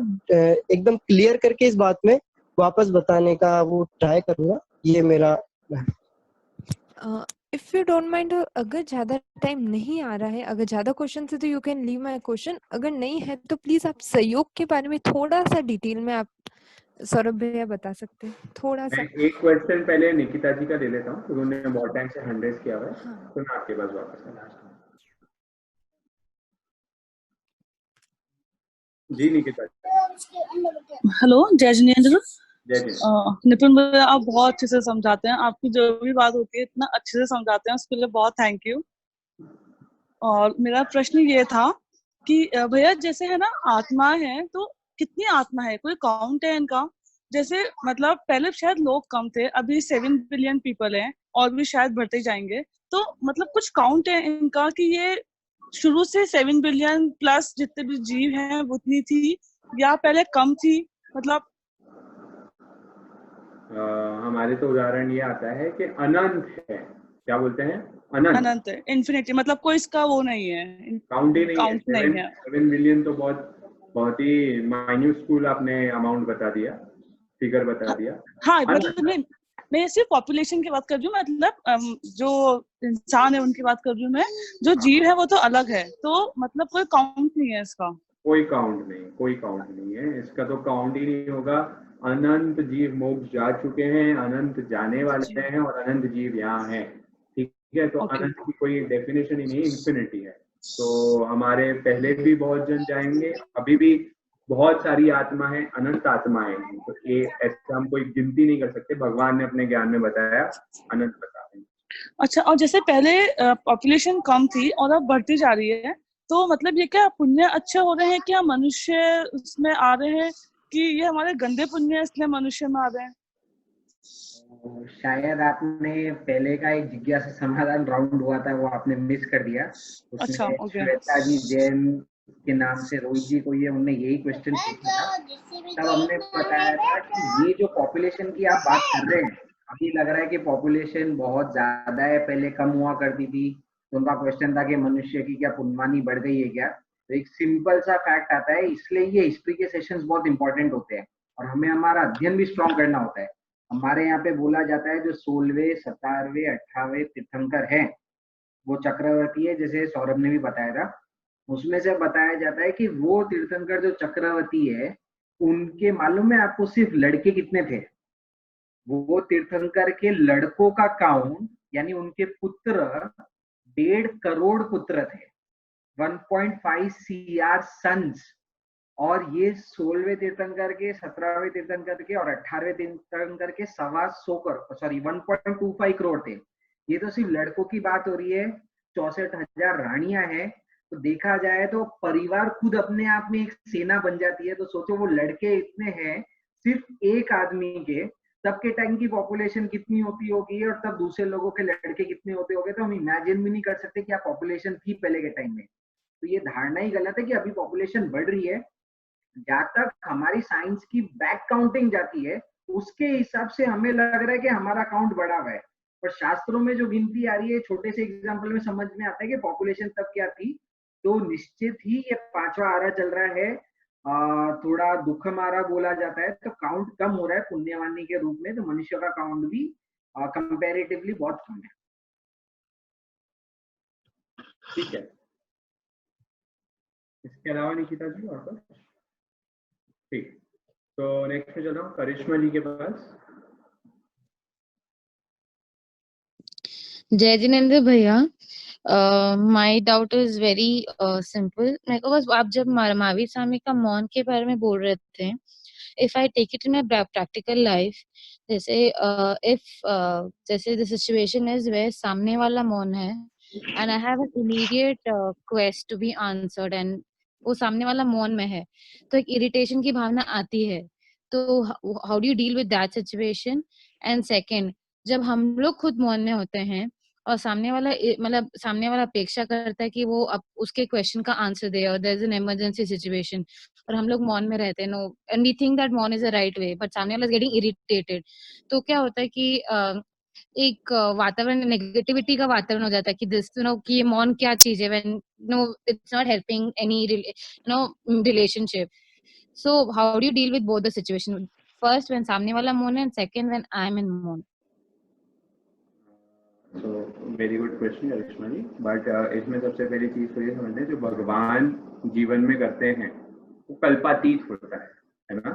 एकदम क्लियर करके इस बात में वापस बताने का वो ट्राई करूंगा, ये मेरा। इफ यू डोंट माइंड, अगर ज्यादा टाइम नहीं आ रहा है, अगर ज्यादा क्वेश्चन है तो you can leave my question, अगर नहीं है तो प्लीज आप सहयोग के बारे में थोड़ा सा डिटेल में आप सौरभ भैया बता सकते हैं थोड़ा सा? मैं एक क्वेश्चन पहले निकिता जी का ले लेता हूँ, तो उन्होंने बहुत टाइम से हैंड रेज किया हुआ है, हाँ। तो मैं आपके पास वापस आ जी। निकिता जी, हेलो, जय जिनेंद्र। जय जी। नितिन भैया, आप बहुत अच्छे से समझाते हैं, आपकी जो भी बात होती है इतना अच्छे से समझाते हैं, उसके लिए बहुत थैंक यू। और मेरा प्रश्न ये था कि भैया जैसे है ना, आत्मा है तो कितनी आत्मा है, कोई काउंट है इनका? जैसे मतलब पहले शायद लोग कम थे, अभी 7 बिलियन पीपल हैं और भी शायद बढ़ते जाएंगे, तो मतलब कुछ काउंट है इनका कि ये शुरू से 7 बिलियन प्लस जितने भी जीव हैं उतनी थी या पहले कम थी? मतलब हमारे तो उदाहरण ये आता है कि अनंत है, क्या बोलते हैं, अनंत अनंत है, इन्फिनिटी, मतलब कोई इसका वो नहीं है, काउंट ही नहीं है। काउंट नहीं है। 7 बिलियन तो बहुत ही माइन्यूस्कूल आपने अमाउंट बता दिया, फिगर बता दिया। हाँ मतलब मैं सिर्फ पॉपुलेशन की बात कर रही हूँ, मतलब जो इंसान है उनकी बात कर रही हूँ मैं, जो जीव है वो तो अलग है, तो मतलब कोई काउंट नहीं है इसका? कोई काउंट नहीं है इसका, तो काउंट ही नहीं होगा। अनंत जीव मोक्ष जा चुके हैं, अनंत जाने वाले हैं, और अनंत जीव यहाँ हैं, ठीक है। तो अनंत की कोई डेफिनेशन ही नहीं, इंफिनिटी है। तो हमारे पहले भी बहुत जन जाएंगे, अभी भी बहुत सारी आत्मा है, अनंत आत्माएं हैं, तो ये ऐसा हम कोई गिनती नहीं कर सकते, भगवान ने अपने ज्ञान में बताया, अनंत बता देंगे। अच्छा, और जैसे पहले पॉपुलेशन कम थी और अब बढ़ती जा रही है, तो मतलब ये क्या पुण्य अच्छे हो रहे हैं, क्या मनुष्य उसमें आ रहे हैं, कि ये हमारे गंदे पुण्य है इसलिए मनुष्य में आ रहे हैं? शायद आपने पहले का एक जिज्ञासा समाधान राउंड हुआ था, वो आपने मिस कर दिया। उसमें अच्छा, ओके। श्वेता जी जैन के नाम से रोहित जी को ये उन्होंने यही क्वेश्चन पूछा था, तब हमने बताया था कि ये जो पॉपुलेशन की आप बात कर रहे हैं, अभी लग रहा है कि पॉपुलेशन बहुत ज्यादा है, पहले कम हुआ करती थी, तो उनका क्वेश्चन था कि मनुष्य की क्या पुण्यमानी बढ़ गई है क्या? तो एक सिंपल सा फैक्ट आता है, इसलिए ये हिस्ट्री के सेशंस बहुत इंपॉर्टेंट होते हैं और हमें हमारा अध्ययन भी स्ट्रॉन्ग करना होता है। हमारे यहाँ पे बोला जाता है जो 16वें 17वें 18वें तीर्थंकर हैं वो चक्रवर्ती है, जैसे सौरभ ने भी बताया था। उसमें से बताया जाता है कि वो तीर्थंकर जो चक्रवर्ती है, उनके मालूम है आपको सिर्फ लड़के कितने थे? वो तीर्थंकर के लड़कों का काउंट, यानी उनके पुत्र 1.5 करोड़ पुत्र थे, 1.5 CR सन्स। और ये 16वें तीर्थंकर के, 17वें तीर्थंकर के और 18वें तीर्थंकर के 125 करोड़ थे। ये तो सिर्फ लड़कों की बात हो रही है, 64,000 रानियां हैं, तो देखा जाए तो परिवार खुद अपने आप में एक सेना बन जाती है। तो सोचो वो लड़के इतने हैं सिर्फ एक आदमी के, तब के टाइम की पॉपुलेशन कितनी होती होगी और तब दूसरे लोगों के लड़के कितने होते होंगे, तो हम इमेजिन भी नहीं कर सकते क्या पॉपुलेशन थी पहले के टाइम में। तो ये धारणा ही गलत है कि अभी पॉपुलेशन बढ़ रही है। जहां तक हमारी साइंस की बैक काउंटिंग जाती है, उसके हिसाब से हमें लग रहा है कि हमारा काउंट बढ़ा हुआ है, पर शास्त्रों में जो गिनती आ रही है, छोटे से एग्जांपल में समझ में आता है कि पॉपुलेशन तब क्या थी। तो निश्चित ही ये 5वां आरा चल रहा है, थोड़ा दुखम आरा बोला जाता है, तो काउंट कम हो रहा है पुण्यवानी के रूप में, तो मनुष्य का काउंट भी कंपैरेटिवली बहुत कम है। ठीक है, इसके अलावा निकिता जी वापस, ठीक। तो नेक्स्ट पे चलो करिश्मा जी के पास। जय जिनेंद्र भैया, my doubt is very simple. मेरे को बस, आप जब महावीर स्वामी का मौन के बारे में बोल रहे थे, if I take it in my practical life, जैसे इफ जैसे द सिचुएशन इज वेयर सामने वाला मौन है and I have an immediate quest to be answered and वो सामने वाला मौन में है, तो एक इरिटेशन की भावना आती है, तो how do you deal with that situation? And second, जब हम लोग खुद मौन में होते हैं और सामने वाला अपेक्षा करता है कि वो अब उसके क्वेश्चन का आंसर दे और there is an emergency situation और हम लोग मौन में रहते हैं, no and we think that मौन is the right way, but सामने वाला इज गेटिंग इरिटेटेड, तो क्या होता है कि एक वातावरण, नेगेटिविटी का वातावरण हो जाता है कि दिस कि ये मौन क्या चीज है, when it's not helping any relationship. So how do you deal with both the situation, first when सामने वाला मौन है and second when I am in मौन? So very good question Karishma ji, but इसमें सबसे पहली चीज तो ये समझते हैं जो भगवान जीवन में करते हैं वो कल्पातीत होता है ना।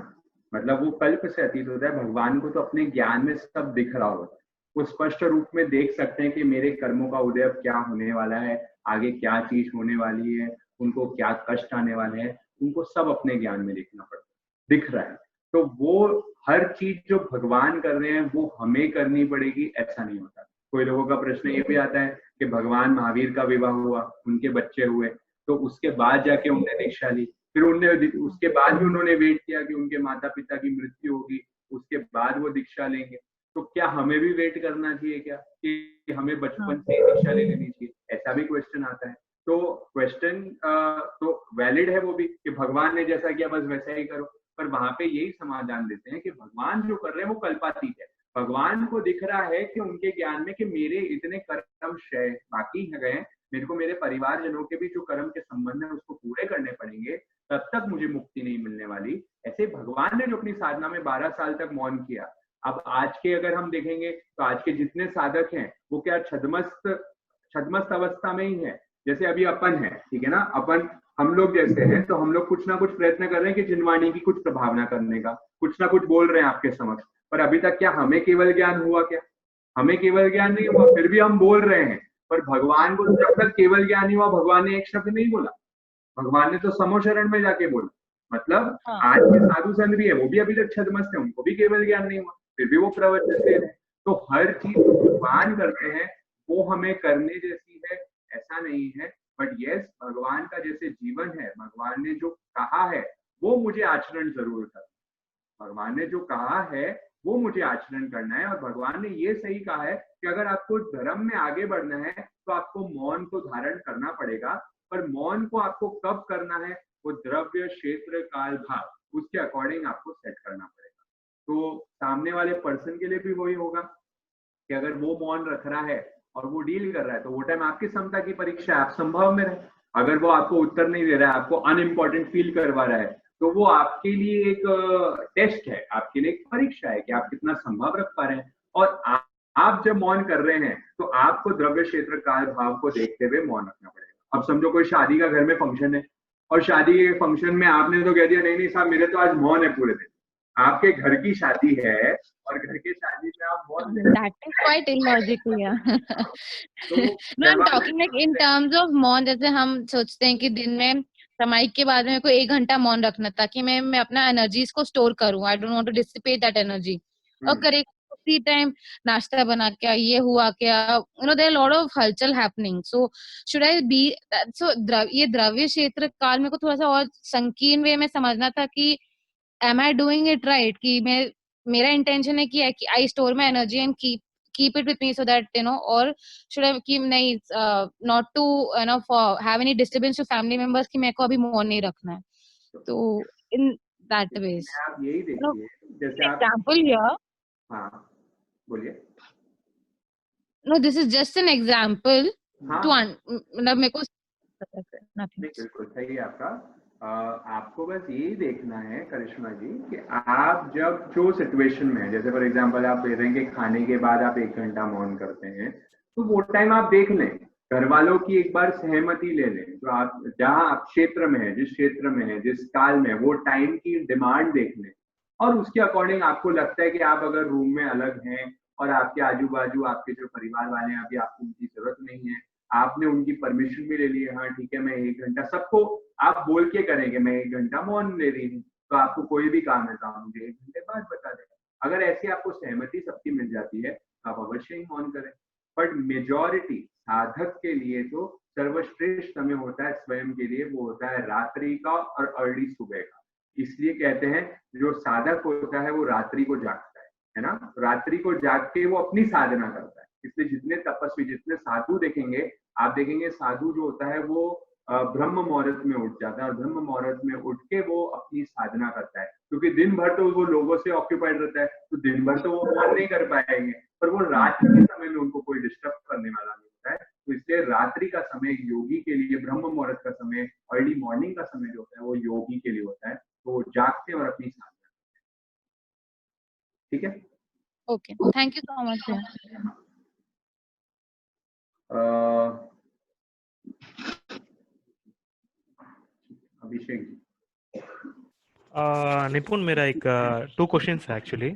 मतलब वो कल्प से अतीत होता है। भगवान को तो अपने ज्ञान में सब दिख रहा होता है, वो स्पष्ट रूप में देख सकते हैं कि मेरे कर्मों का उदय अब क्या होने वाला है, आगे क्या चीज होने वाली है, उनको क्या कष्ट आने वाले हैं, उनको सब अपने ज्ञान में देखना पड़ता है, दिख रहा है। तो वो हर चीज जो भगवान कर रहे हैं वो हमें करनी पड़ेगी, ऐसा नहीं होता। कोई लोगों का प्रश्न ये भी आता है कि भगवान महावीर का विवाह हुआ, उनके बच्चे हुए, तो उसके बाद जाके उन्होंने दीक्षा ली, फिर उसके बाद भी उन्होंने वेट किया कि उनके माता पिता की मृत्यु होगी, उसके बाद वो दीक्षा लेंगे। तो क्या हमें भी वेट करना चाहिए क्या कि हमें बचपन से दीक्षा ले लेनी चाहिए? ऐसा भी क्वेश्चन आता है। तो क्वेश्चन तो वैलिड है वो भी कि भगवान ने जैसा किया बस वैसा ही करो, पर वहां पे यही समाधान देते हैं कि भगवान जो कर रहे हैं वो कल्पातीत है। भगवान को दिख रहा है कि उनके ज्ञान में कि मेरे इतने कर्म क्षय बाकी गए, मेरे को मेरे परिवारजनों के भी जो कर्म के संबंध है उसको पूरे करने पड़ेंगे, तब तक मुझे मुक्ति नहीं मिलने वाली। ऐसे भगवान ने जो अपनी साधना में 12 साल तक मौन किया। अब आज के अगर हम देखेंगे तो आज के जितने साधक हैं वो क्या छद्मस्त अवस्था में ही है। जैसे अभी अपन है, ठीक है ना, अपन हम लोग जैसे हैं तो हम लोग कुछ ना कुछ प्रयत्न कर रहे हैं कि जिनवाणी की कुछ प्रभावना करने का, कुछ ना कुछ बोल रहे हैं आपके समक्ष, पर अभी तक क्या हमें केवल ज्ञान हुआ? क्या हमें केवल ज्ञान नहीं हुआ? फिर भी हम बोल रहे हैं, पर भगवान को जब तक केवल ज्ञान नहीं हुआ भगवान ने एक शब्द नहीं बोला। भगवान ने तो समोशरण में जाके बोला। मतलब आज के साधु संत भी है, वो भी अभी तक छद्मस्त है, उनको भी केवल ज्ञान नहीं हुआ, फिर भी वो प्रवचन दे रहे हैं। तो हर चीज भगवान करते हैं वो हमें करने जैसी है, ऐसा नहीं है। बट यस, भगवान का जैसे जीवन है, भगवान ने जो कहा है वो मुझे आचरण जरूर करना। भगवान ने जो कहा है वो मुझे आचरण करना है। और भगवान ने ये सही कहा है कि अगर आपको धर्म में आगे बढ़ना है तो आपको मौन को धारण करना पड़ेगा। पर मौन को आपको कब करना है? वो द्रव्य क्षेत्र काल भाव उसके अकॉर्डिंग आपको सेट करना पड़ेगा। तो सामने वाले पर्सन के लिए भी वही होगा कि अगर वो मौन रख रहा है और वो डील कर रहा है तो वो टाइम आपकी क्षमता की परीक्षा है, आप संभव में रहे। अगर वो आपको उत्तर नहीं दे रहा है, आपको अनइम्पोर्टेंट फील करवा रहा है, तो वो आपके लिए एक टेस्ट है, आपके लिए एक परीक्षा है कि आप कितना संभव रख पा रहे हैं। और आप जब मौन कर रहे हैं तो आपको द्रव्य क्षेत्र काल भाव को देखते हुए मौन रखना पड़ेगा। अब समझो कोई शादी का घर में फंक्शन है और शादी के फंक्शन में आपने तो कह दिया नहीं नहीं साहब मेरे तो आज मौन है पूरे दिन। आपके घर की शादी है और घर के शादी में आप मौन That is quite illogical, yeah. No, I'm talking like in terms of मौन, जैसे हम सोचते हैं कि दिन में समाई के बाद में मेरे को 1 घंटा मौन रखना ताकि मैं अपना एनर्जीज को स्टोर करूं। I don't want to dissipate that energy. और करे उसी टाइम नाश्ता बना क्या, ये हुआ क्या, you know there lot of हलचल happening. So should I be so ये द्रव्य क्षेत्र काल में को थोड़ा सा और संकीर्ण वे में समझना था कि am I doing it right, कि मेरा इंटेंशन है कि I store my energy and keep it with me so that you know, or should I keep नहीं not to you know for have any disturbance to family members कि मेरे को अभी मौन नहीं रखना है। तो in that ways आप यही देखिए जैसे आप example here, हाँ बोलिए। no this is just an example हाँ to मतलब मेरे को बिल्कुल सही है आपका। आपको बस यही देखना है करिश्मा जी कि आप जब जो सिचुएशन में है, जैसे फॉर एग्जांपल आप कह रहे हैं कि खाने के बाद आप 1 घंटा मौन करते हैं, तो वो टाइम आप देख लें, घर वालों की एक बार सहमति ले लें। तो आप जहाँ आप क्षेत्र में है, जिस क्षेत्र में है, जिस काल में, वो टाइम की डिमांड देख लें और उसके अकॉर्डिंग आपको लगता है कि आप अगर रूम में अलग हैं और आपके आजू बाजू आपके जो परिवार वाले हैं अभी आपको उनकी जरूरत नहीं है, आपने उनकी परमिशन भी ले ली है, हाँ ठीक है मैं 1 घंटा, सबको आप बोल के करेंगे मैं 1 घंटा मौन ले रही हूँ, तो आपको कोई भी काम है तो आप मुझे 1 घंटे बाद बता देगा। अगर ऐसी आपको सहमति सबकी मिल जाती है तो आप अवश्य ही मौन करें। बट मेजॉरिटी साधक के लिए तो सर्वश्रेष्ठ समय होता है स्वयं के लिए, वो होता है रात्रि का और अर्ली सुबह का। इसलिए कहते हैं जो साधक होता है वो रात्रि को जागता है ना, रात्रि को जाग के वो अपनी साधना करता है। इसलिए जितने तपस्वी, जितने साधु देखेंगे, आप देखेंगे साधु जो होता है वो ब्रह्म मुहूर्त में उठ जाता है और ब्रह्म मुहूर्त में उठ के वो अपनी साधना करता है, क्योंकि दिन भर तो वो लोगों से ऑक्यूपाइड रहता है, तो दिन भर तो वो मौन नहीं कर पाएंगे, पर वो रात्रि के समय में उनको कोई डिस्टर्ब करने वाला नहीं होता है। तो इसलिए रात्रि का समय योगी के लिए, ब्रह्म मुहूर्त का समय, अर्ली मॉर्निंग का समय जो होता है वो योगी के लिए होता है, तो वो जागते हैं और अपनी साधना करते हैं। ठीक है, okay, thank you so much. Abhishek ji. Nipun, मेरा एक 2 क्वेश्चंस है एक्चुअली।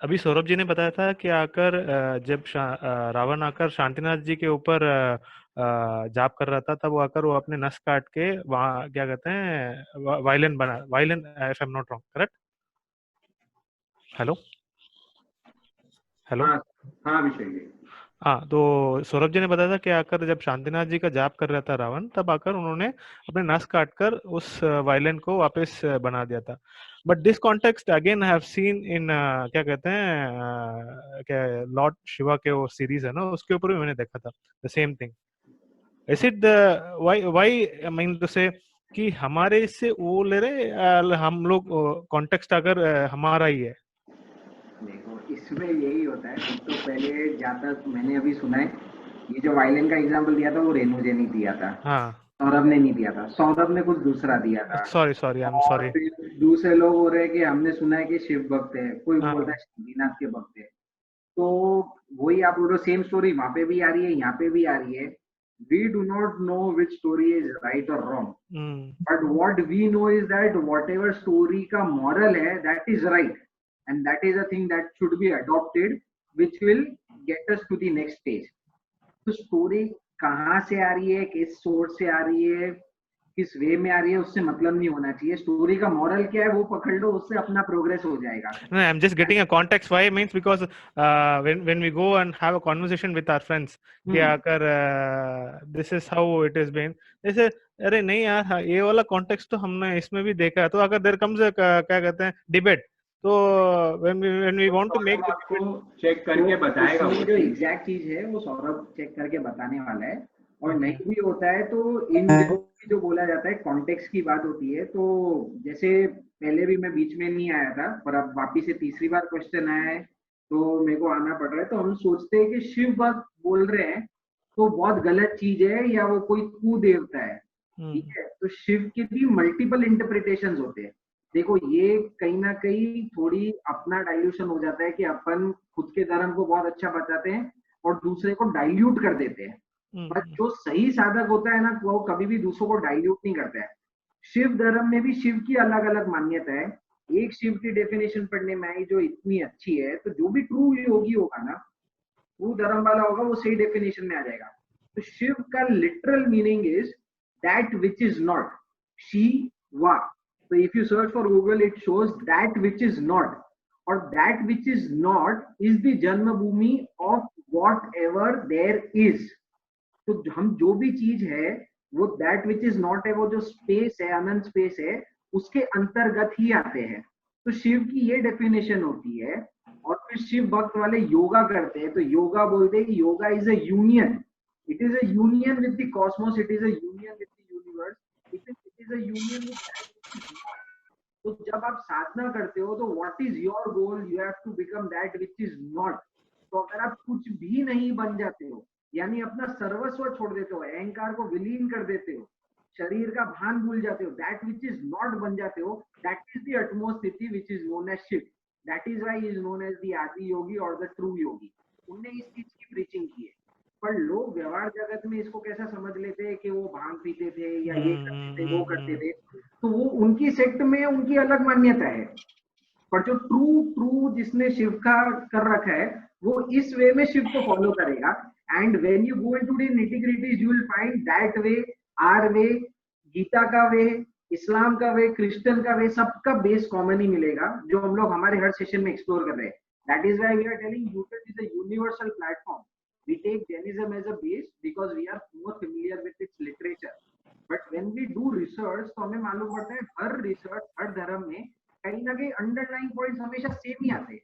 अभी सौरभ जी ने बताया था कि आकर जब रावण आकर शांतिनाथ जी के ऊपर जाप कर रहा था, तब वो आकर वो अपने नस काट के वहाँ क्या कहते हैं वायलिन बना, violin, if I am not wrong, correct? Hello hello. हाँ हाँ अभिषेक जी। हाँ, तो सौरभ जी ने बताया था कि आकर जब शांतिनाथ जी का जाप कर रहा था रावण, तब आकर उन्होंने अपने नस काटकर उस वायलिन को वापस बना दिया था। But this context again I have seen in क्या कहते हैं क्या लॉर्ड शिवा के वो सीरीज है ना, उसके ऊपर भी मैंने देखा था the same thing. Is it the why I mean to say कि हमारे इससे वो ले रहे हम लोग कॉन्टेक्स्ट अगर हमारा ही है? देखो इसमें यही होता है, तो पहले जहाँ तक मैंने अभी सुना है, ये जो वायलिन का एग्जांपल दिया था वो रेणु जी ने दिया था, हाँ, सौरभ ने नहीं दिया था, सौरभ ने कुछ दूसरा दिया था। सॉरी आई एम और सॉरी। फिर दूसरे लोग हो रहे हैं कि हमने सुना है कि शिव भक्त है, कोई हाँ। बोलता है शांतिनाथ के भक्त है। तो वही आप बोल रहे हो, सेम स्टोरी वहां पे भी आ रही है, यहाँ पे भी आ रही है। We do not know which story is right or wrong, but what we know is that whatever story का moral है, that is right, and that is a thing that should be adopted, which will get us to the next stage. तो स्टोरी कहाँ से आ रही है, किस सोर्स से आ रही है, किस वे में आ रही है, उससे मतलब नहीं होना चाहिए। स्टोरी का मॉरल क्या है वो पकड़ लो, उससे अपना प्रोग्रेस हो जाएगा। No, I'm just getting a context. Why means because when we go and have a conversation with our friends, कि आकर this is how it has been, जैसे अरे नहीं यार, हाँ, ये वाला कॉन्टेक्स्ट तो हमने इसमें भी देखा है, तो अगर देर कम्स क्या कहते हैं डिबेट, तो when we want to make the आपको चेक करके बताएगा। उसमें जो एग्जैक्ट चीज है वो सौरभ चेक करके बताने वाला है, और नहीं भी होता है तो इन जो बोला जाता है कॉन्टेक्स्ट की बात होती है। तो जैसे पहले भी मैं बीच में नहीं आया था, पर अब वापिस से तीसरी बार क्वेश्चन आया है तो मेरे को आना पड़ रहा है। तो हम सोचते हैं कि शिव भक्त बोल रहे हैं तो बहुत गलत चीज है, या वो कोई कुदेवता है, ठीक है। तो शिव के भी मल्टीपल इंटरप्रिटेशंस होते हैं। देखो ये कहीं ना कहीं थोड़ी अपना डाइल्यूशन हो जाता है कि अपन खुद के धर्म को बहुत अच्छा बताते हैं और दूसरे को डाइल्यूट कर देते हैं। पर जो सही साधक होता है ना, वो कभी भी दूसरों को डाइल्यूट नहीं करता है। शिव धर्म में भी शिव की अलग अलग मान्यता है। एक शिव की डेफिनेशन पढ़ने में आई जो इतनी अच्छी है, तो जो भी ट्रू योगी होगा ना, ट्रू धर्म वाला होगा, वो सही डेफिनेशन में आ जाएगा। तो शिव का literal meaning is that which is not, Shiva. So if you search for Google, it shows that which is not, or that which is not is the Janma Bhoomi of whatever there is. तो हम जो भी चीज है वो that which is not है, वो जो स्पेस है, अनंत स्पेस है, उसके अंतर्गत ही आते हैं। तो शिव की ये डेफिनेशन होती है। और फिर शिव भक्त वाले योगा करते हैं, तो योगा बोलते हैं कि yoga is a union, it is a union with the cosmos, it is a union with the universe, it is a union with. तो जब आप साधना करते हो तो what is your goal, you have to become that which is not. तो अगर आप कुछ भी नहीं बन जाते हो, यानी अपना सर्वस्व छोड़ देते हो, अहंकार को विलीन कर देते हो, शरीर का भान भूल जाते हो, दैट विच इज नॉट बन जाते हो, दैट इज द अटमोस्ट स्थिति which is known as Shiva. That is why is known as the Adi Yogi और द ट्रू योगी। उनने इस चीज की प्रीचिंग की है। पर लोग व्यवहार जगत में इसको कैसा समझ लेते हैं कि वो भांग पीते थे या ये करते थे, वो करते थे, तो वो उनकी सेक्ट में उनकी अलग मान्यता है। पर जो ट्रू जिसने शिव का कर रखा है, वो इस वे में शिव को फॉलो करेगा। And when you go into the nitty gritties, you will find that way, our way, Gita का वे, इस्लाम का वे, क्रिश्चियन का वे, सबका बेस कॉमन ही मिलेगा, जो हम लोग हमारे हर सेशन में एक्सप्लोर कर रहे हैं। That is why we are telling YouTube is a universal platform. We take Jainism as a base because we are more familiar with its literature. But when we do research, तो हमें मालूम पड़ता है हर रिसर्च, हर धर्म में कहीं ना कहीं अंडरलाइन पॉइंट्स हमेशा सेम ही आते हैं।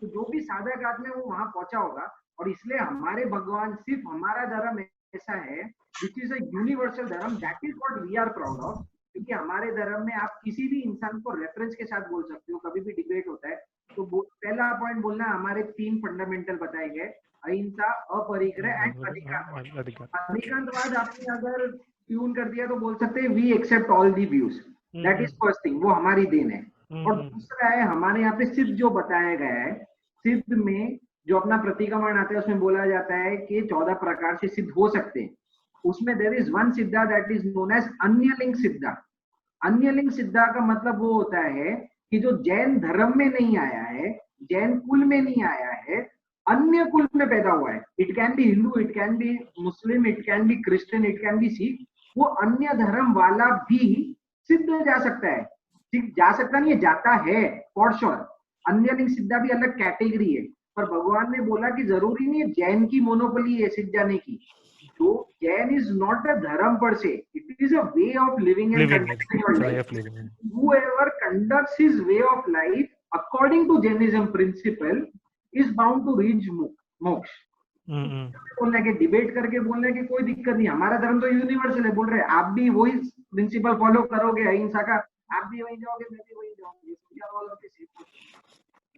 तो जो भी साधक आदमी वो वहां पहुंचा होगा, और इसलिए हमारे भगवान, सिर्फ हमारा धर्म ऐसा है विच इज अ यूनिवर्सल धर्म, that is what we are proud of. क्योंकि हमारे धर्म में आप किसी भी इंसान को रेफरेंस के साथ बोल सकते हो। कभी भी डिबेट होता है तो पहला पॉइंट बोलना, हमारे 3 फंडामेंटल बताए गए, अहिंसा, अपरिग्रह एंड अधिकारवाद। अधिकारवाद आपने अगर ट्यून कर दिया तो बोल सकते हैं we accept all the views, that is first thing, वो हमारी देन है। और दूसरा है हमारे यहाँ पे सिद्ध जो बताया गया है, सिद्ध में जो अपना प्रतिक्रमण आता है उसमें बोला जाता है कि 14 प्रकार से सिद्ध हो सकते हैं। उसमें देयर इज वन सिद्धा दैट इज नोन एज अन्य लिंग सिद्धा। अन्य लिंग सिद्धा का मतलब वो होता है कि जो जैन धर्म में नहीं आया है, जैन कुल में नहीं आया है, अन्य कुल में पैदा हुआ है। It can be Hindu, it can be Muslim, it can be Christian, it can be Sikh, वो अन्य धर्म वाला भी सिद्ध जा सकता है। जा सकता नहीं है, जाता है फॉर श्योर। अन्य लिंग सिद्धा भी अलग कैटेगरी है, पर भगवान ने बोला कि जरूरी नहीं है जैन की मोनोपोली है सिद्ध जाने की। तो जैन इज नॉट अ धर्म पर से, it is a way of living and conducting your life. Whoever conducts his way of life according to Jainism principle is bound to reach मोक्ष। बोलने के डिबेट करके बोलने की कोई दिक्कत नहीं, हमारा धर्म तो यूनिवर्सल है। बोल रहे आप भी वही प्रिंसिपल फॉलो करोगे अहिंसा का, आप भी वही जाओगे, मैं भी वही जाऊंगी।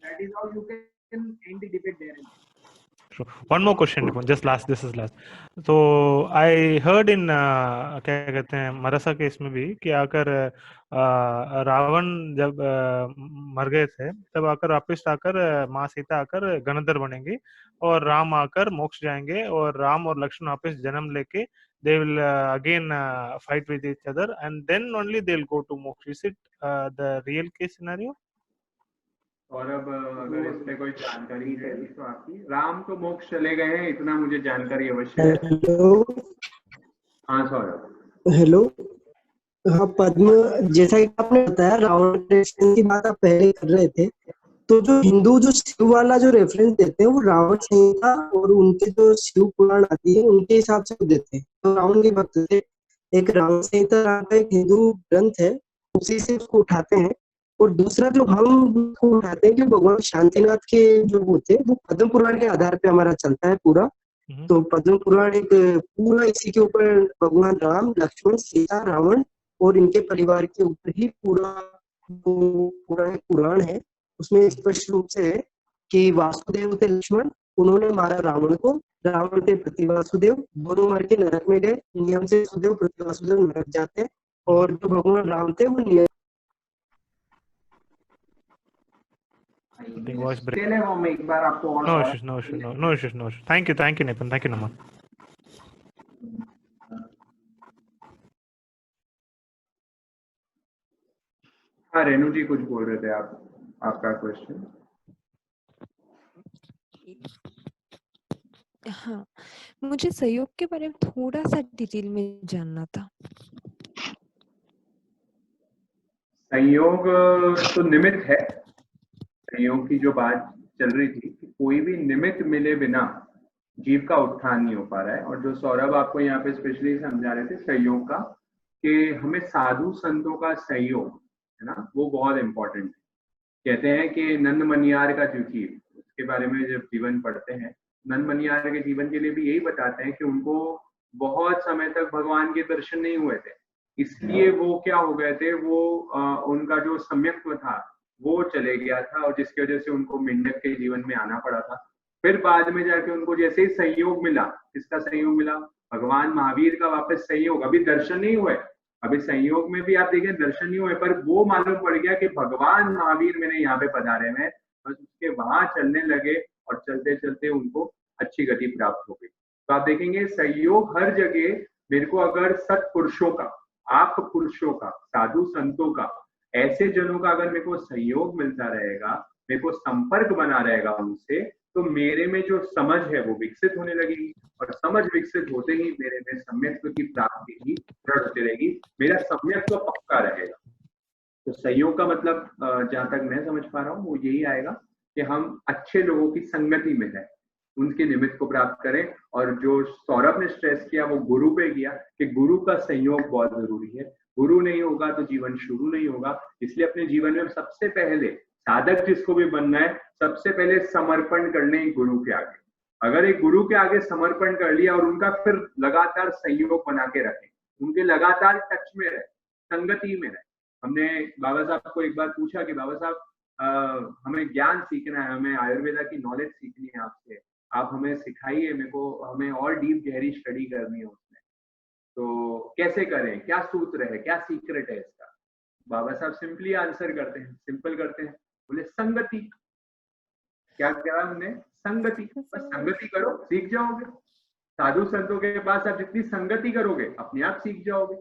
That is how you can end the debate there. One more question, just last, this is last. So I heard in क्या कहते हैं मरासा के इसमें भी कि आकर रावण जब मर गए थे तब आकर वापिस आकर माँ सीता आकर गणधर बनेंगे और राम आकर मोक्ष जाएंगे और राम और लक्ष्मण वापिस जन्म लेके they will again fight with each other and then only they'll go to moksha. Is it the real case scenario? और अब अगर इस पे कोई जानकारी है तो आपकी। राम तो मोक्ष चले गए हैं, इतना मुझे जानकारी अवश्य है। हेलो, हाँ सौरभ। हेलो, हाँ पद्म, जैसा कि आपने बताया रावण की बात आप पहले कर रहे थे, तो जो हिंदू जो शिव वाला जो रेफरेंस देते हैं वो रावण संहिता और उनके जो शिव पुराण आती है उनके हिसाब से देते हैं। तो रावण के भक्त से एक रावण संहिता नाम का एक हिंदू ग्रंथ है, उसी से उसको उठाते हैं। और दूसरा जो हम उठाते हैं कि भगवान शांतिनाथ के जो होते हैं वो पद्म पुराण के आधार पे हमारा चलता है पूरा। तो पद्म पुराण एक पूरा इसी के ऊपर भगवान राम, लक्ष्मण, सीता, रावण और इनके परिवार के ऊपर ही पूरा एक पुराण है। उसमें स्पष्ट रूप से है कि वासुदेव थे लक्ष्मण, उन्होंने मारा रावण को, रावण के प्रति वासुदेव, दोनों मार के नरक में गए। नियम से वासुदेव प्रति वासुदेव नरक जाते हैं और जो भगवान राम थे वो नियम एक बार आपको No issues. Thank you Nitin, thank you Naman. हाँ रेणु जी कुछ बोल रहे थे आप, आपका क्वेश्चन। हाँ, मुझे सहयोग के बारे में थोड़ा सा डिटेल में जानना था। संयोग तो निमित्त है, संयोग की जो बात चल रही थी कि कोई भी निमित्त मिले बिना जीव का उत्थान नहीं हो पा रहा है। और जो सौरभ आपको यहाँ पे स्पेशली समझा रहे थे सहयोग का, कि हमें साधु संतों का सहयोग है ना, वो बहुत इंपॉर्टेंट है। कहते हैं कि नंद मनियार का जो जीव, उसके बारे में जब जीवन पढ़ते हैं, नंद मनियार के जीवन के लिए भी यही बताते हैं कि उनको बहुत समय तक भगवान के दर्शन नहीं हुए थे, इसलिए वो क्या हो गए थे, वो उनका जो सम्यक्त्व था वो चले गया था और जिसकी वजह से उनको मेंढक के जीवन में आना पड़ा था। फिर बाद में जाके उनको जैसे ही सहयोग मिला, किसका सहयोग मिला, भगवान महावीर का वापस सहयोग। अभी दर्शन नहीं हुए, अभी संयोग में भी आप देखें दर्शन नहीं हुए, पर वो मालूम पड़ गया कि भगवान महावीर मेरे यहाँ पे पधारे हैं, बस उसके वहां चलने लगे और चलते चलते उनको अच्छी गति प्राप्त हो गई। तो आप देखेंगे सहयोग हर जगह। मेरे को अगर सत्पुरुषों का, आप पुरुषों का, साधु संतों का, ऐसे जनों का अगर मेरे को सहयोग मिलता रहेगा, मेरे को संपर्क बना रहेगा उनसे, तो मेरे में जो समझ है वो विकसित होने लगेगी और समझ विकसित होते ही मेरे में सम्यक्त्व की प्राप्ति ही दृढ़ होती रहेगी, मेरा सम्यक्त्व पक्का रहेगा। तो सहयोग का मतलब जहां तक मैं समझ पा रहा हूँ वो यही आएगा कि हम अच्छे लोगों की संगति में हैं, उनके निमित्त को प्राप्त करें। और जो सौरभ ने स्ट्रेस किया वो गुरु पे किया कि गुरु का सहयोग बहुत जरूरी है। गुरु नहीं होगा तो जीवन शुरू नहीं होगा। इसलिए अपने जीवन में सबसे पहले साधक जिसको भी बनना है, सबसे पहले समर्पण करने गुरु के आगे। अगर एक गुरु के आगे समर्पण कर लिया और उनका फिर लगातार सहयोग बना के रखें, उनके लगातार टच में रहे, संगति में रहे। हमने बाबा साहब को एक बार पूछा कि बाबा साहब हमें ज्ञान सीखना है, हमें आयुर्वेदा की नॉलेज सीखनी है आपसे, आप हमें सिखाइए, मेरे को हमें और डीप गहरी स्टडी करनी है उसमें, तो कैसे करें, क्या सूत्र है, क्या सीक्रेट है इसका। बाबा साहब सिंपली आंसर करते हैं, सिंपल करते हैं, बोले संगति। क्या कहा हमने, संगति। बस संगति करो, सीख जाओगे। साधु संतों के पास आप जितनी संगति करोगे अपने आप सीख जाओगे।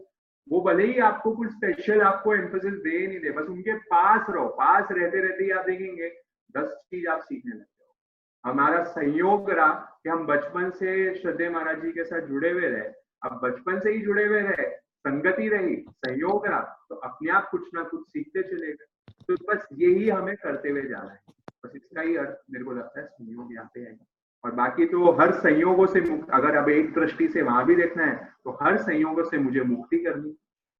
वो भले ही आपको कुछ स्पेशल आपको एम्फोसिस दे नहीं दे, बस उनके पास रहो, पास रहते रहते ही आप देखेंगे 10 चीज आप सीखने लगते हो। हमारा संयोग रहा कि हम बचपन से श्रद्धेय महाराज जी के साथ जुड़े हुए रहे, अब बचपन से ही जुड़े हुए रहे, संगति रही, संयोग रहा, तो अपने आप कुछ ना कुछ सीखते चले गए। तो बस यही हमें करते हुए जाना है, बस इसका ही अर्थ मेरे को लगता है संयोग यहाँ पे है। और बाकी तो हर संयोगों से अगर अब एक दृष्टि से वहां भी देखना है तो हर संयोगों से मुझे मुक्ति करनी,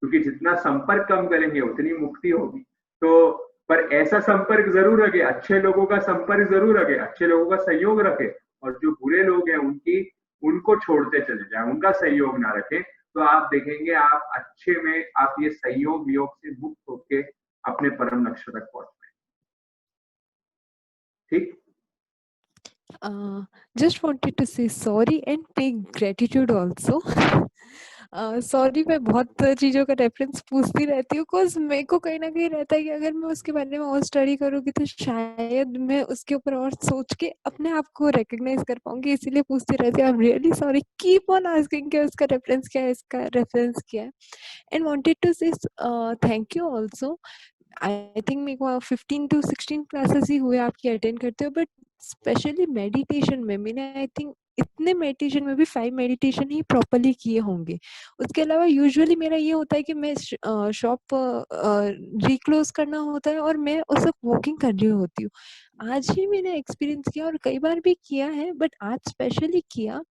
क्योंकि जितना संपर्क कम करेंगे उतनी मुक्ति होगी। तो पर ऐसा संपर्क जरूर रखे, अच्छे लोगों का संपर्क जरूर रखे, अच्छे लोगों का सहयोग रखे, और जो बुरे लोग हैं उनको छोड़ते चले जाए, उनका सहयोग ना रखें। तो आप देखेंगे आप अच्छे में आप ये संयोग वियोग से मुक्त होके अपने परम लक्ष्य तक पहुंच पाए। ठीक। Just wanted to say sorry and take gratitude also. Sorry मैं बहुत चीज़ों का रेफरेंस पूछती रहती हूँ, बिकॉज मेरे को कहीं ना कहीं रहता है कि अगर मैं उसके बारे में और स्टडी करूँगी तो शायद मैं उसके ऊपर और सोच के अपने आप को रिकग्नाइज कर पाऊंगी, इसीलिए पूछती रहती हूँ। I am really sorry, keep on asking कि उसका रेफरेंस क्या है, इसका रेफरेंस क्या है। एंड वांटेड टू से thank you also. I think मेरे को 15 to 16 क्लासेस ही हुए आपकी अटेंड करते हो, बट स्पेशली मेडिटेशन में मैंने आई थिंक इतने मेडिटेशन में भी 5 मेडिटेशन ही प्रॉपरली किए होंगे। उसके अलावा यूजुअली मेरा ये होता है कि मैं शॉप रिक्लोज करना होता है और मैं उस वक्त वॉकिंग कर रही होती हूँ। आज ही मैंने एक्सपीरियंस किया और कई बार भी किया है, बट आज स्पेशली किया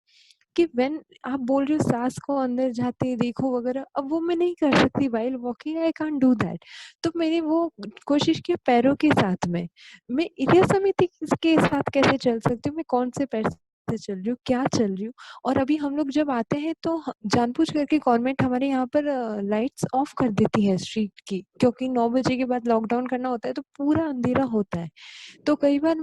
कि व्हेन आप बोल रहे हो सांस को अंदर जाते देखो वगैरह, अब वो मैं नहीं कर सकती while walking, I can't do that. तो मैंने वो कोशिश की पैरों के साथ में, मैं इरिया समिति के साथ कैसे चल सकती हूँ, मैं कौन से पैर से चल रही हूँ, क्या चल रही हूँ। और अभी हम लोग जब आते हैं तो जानबूझ करके गवर्नमेंट हमारे यहाँ पर लाइट्स ऑफ कर देती है स्ट्रीट की, क्योंकि 9 बजे के बाद लॉकडाउन करना होता है तो पूरा अंधेरा होता है। तो कई बार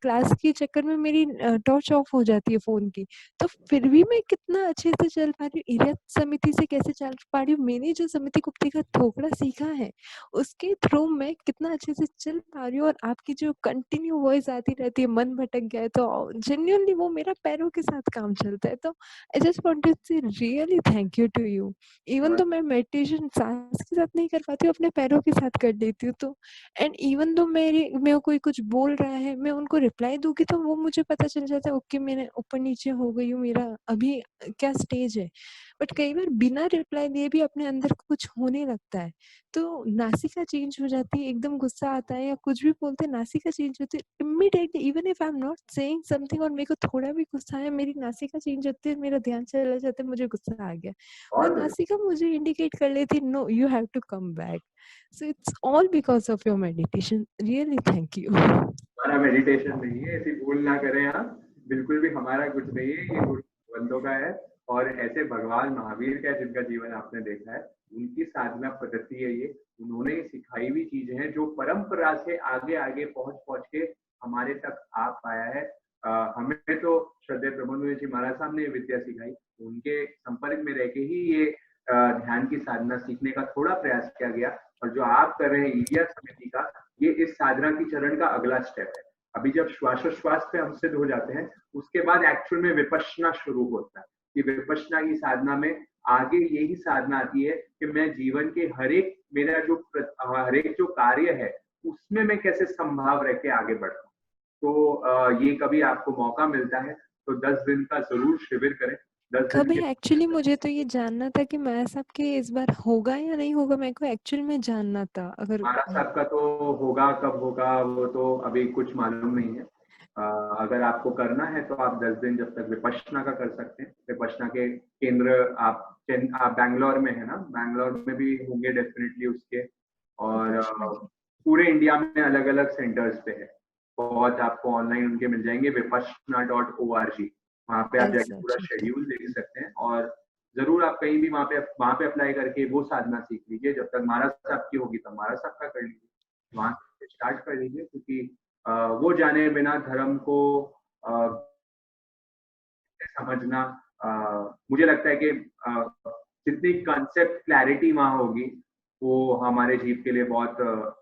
क्लास के चक्कर में मेरी टॉर्च ऑफ हो जाती है फोन की, तो फिर भी मैं कितना अच्छे से चल पा रही हूँ। इरिया समिति से कैसे चल पा रही हूँ, मैंने जो समिति गुप्ती का थोकड़ा सीखा है उसके थ्रू मैं कितना अच्छे से चल पा रही हूँ। और आपकी जो कंटिन्यू वॉइस आती रहती है, मन भटक गया है तो जेन्युइनली वो मेरा पैरों के साथ काम चलता है। तो I just wanted to say really thank you to you. Even तो मैं मेडिटेशन सांस के साथ नहीं कर पाती हूँ, अपने पैरों के साथ कर लेती हूँ। तो एंड इवन तो मेरे कोई कुछ बोल रहा है, मैं उनको रिप्लाई दूंगी तो वो मुझे पता चल जाता है, ओके मैंने ऊपर नीचे हो गई हूँ, मेरा अभी क्या स्टेज है। बट कई बार बिना रिप्लाई दिए भी अपने अंदर कुछ होने लगता है, तो नासिका चेंज हो जाती है, एकदम गुस्सा आता है या कुछ भी बोलते हैं नासिका चेंज होती है immediately, even if I am not saying something और मेरे को थोड़ा भी गुस्सा आया, मेरी नासिका चेंज होती है, मेरा ध्यान चला जाता है, मुझे गुस्सा आ गया, वो नासिका मुझे इंडिकेट कर लेती no you have to come back. So it's all because of your meditation. Really, thank you. हमारा मेडिटेशन नहीं है, ऐसी भूल ना करें आप, बिल्कुल भी हमारा कुछ नहीं है, ये गुरु बंदों का है। और ऐसे भगवान महावीर का जिनका जीवन आपने देखा है, उनकी साधना पद्धति है ये, उन्होंने सिखाई हुई चीजें हैं जो परंपरा से आगे आगे पहुंच के हमारे तक आ पाया है। हमें तो श्रद्धेय प्रबंध जी महाराज साहब ने विद्या सिखाई, उनके संपर्क में रह के ही ये ध्यान की साधना सीखने का थोड़ा प्रयास किया गया। और जो आप कर रहे हैं इरिया समिति का, ये इस साधना की चरण का अगला स्टेप है। अभी जब श्वासोश्वास पे हम सिद्ध हो जाते हैं, उसके बाद एक्चुअल में विपश्यना शुरू होता है। कि विपश्यना की साधना में आगे यही साधना आती है कि मैं जीवन के हर एक जो कार्य है उसमें मैं कैसे संभाव रह के आगे बढ़ता हूँ। तो ये कभी आपको मौका मिलता है तो 10 दिन का जरूर शिविर करें। कभी एक्चुअली मुझे तो ये जानना था कि महाराज साहब के इस बार होगा या नहीं होगा, मेरे को एक्चुअल में जानना था। अगर महाराज साहब का तो होगा, कब होगा वो तो अभी कुछ मालूम नहीं है। अगर आपको करना है तो आप 10 दिन जब तक विपश्यना का कर सकते हैं। विपश्यना के केंद्र आप बैंगलोर में है ना, बैंगलोर में भी होंगे डेफिनेटली उसके, और पूरे इंडिया में अलग अलग सेंटर्स पे है। बहुत आपको ऑनलाइन उनके मिल जाएंगे, vipassana.org, वहाँ पे आप जाके पूरा शेड्यूल देख सकते हैं। और जरूर आप कहीं भी वहाँ पे अप्लाई करके वो साधना सीख लीजिए। जब तक महाराज साहब की होगी तब महाराज साहब का कर लीजिए, वहाँ से स्टार्ट कर लीजिए, क्योंकि वो जाने बिना धर्म को समझना, मुझे लगता है कि जितनी कॉन्सेप्ट क्लैरिटी वहाँ होगी वो हमारे जीव के लिए बहुत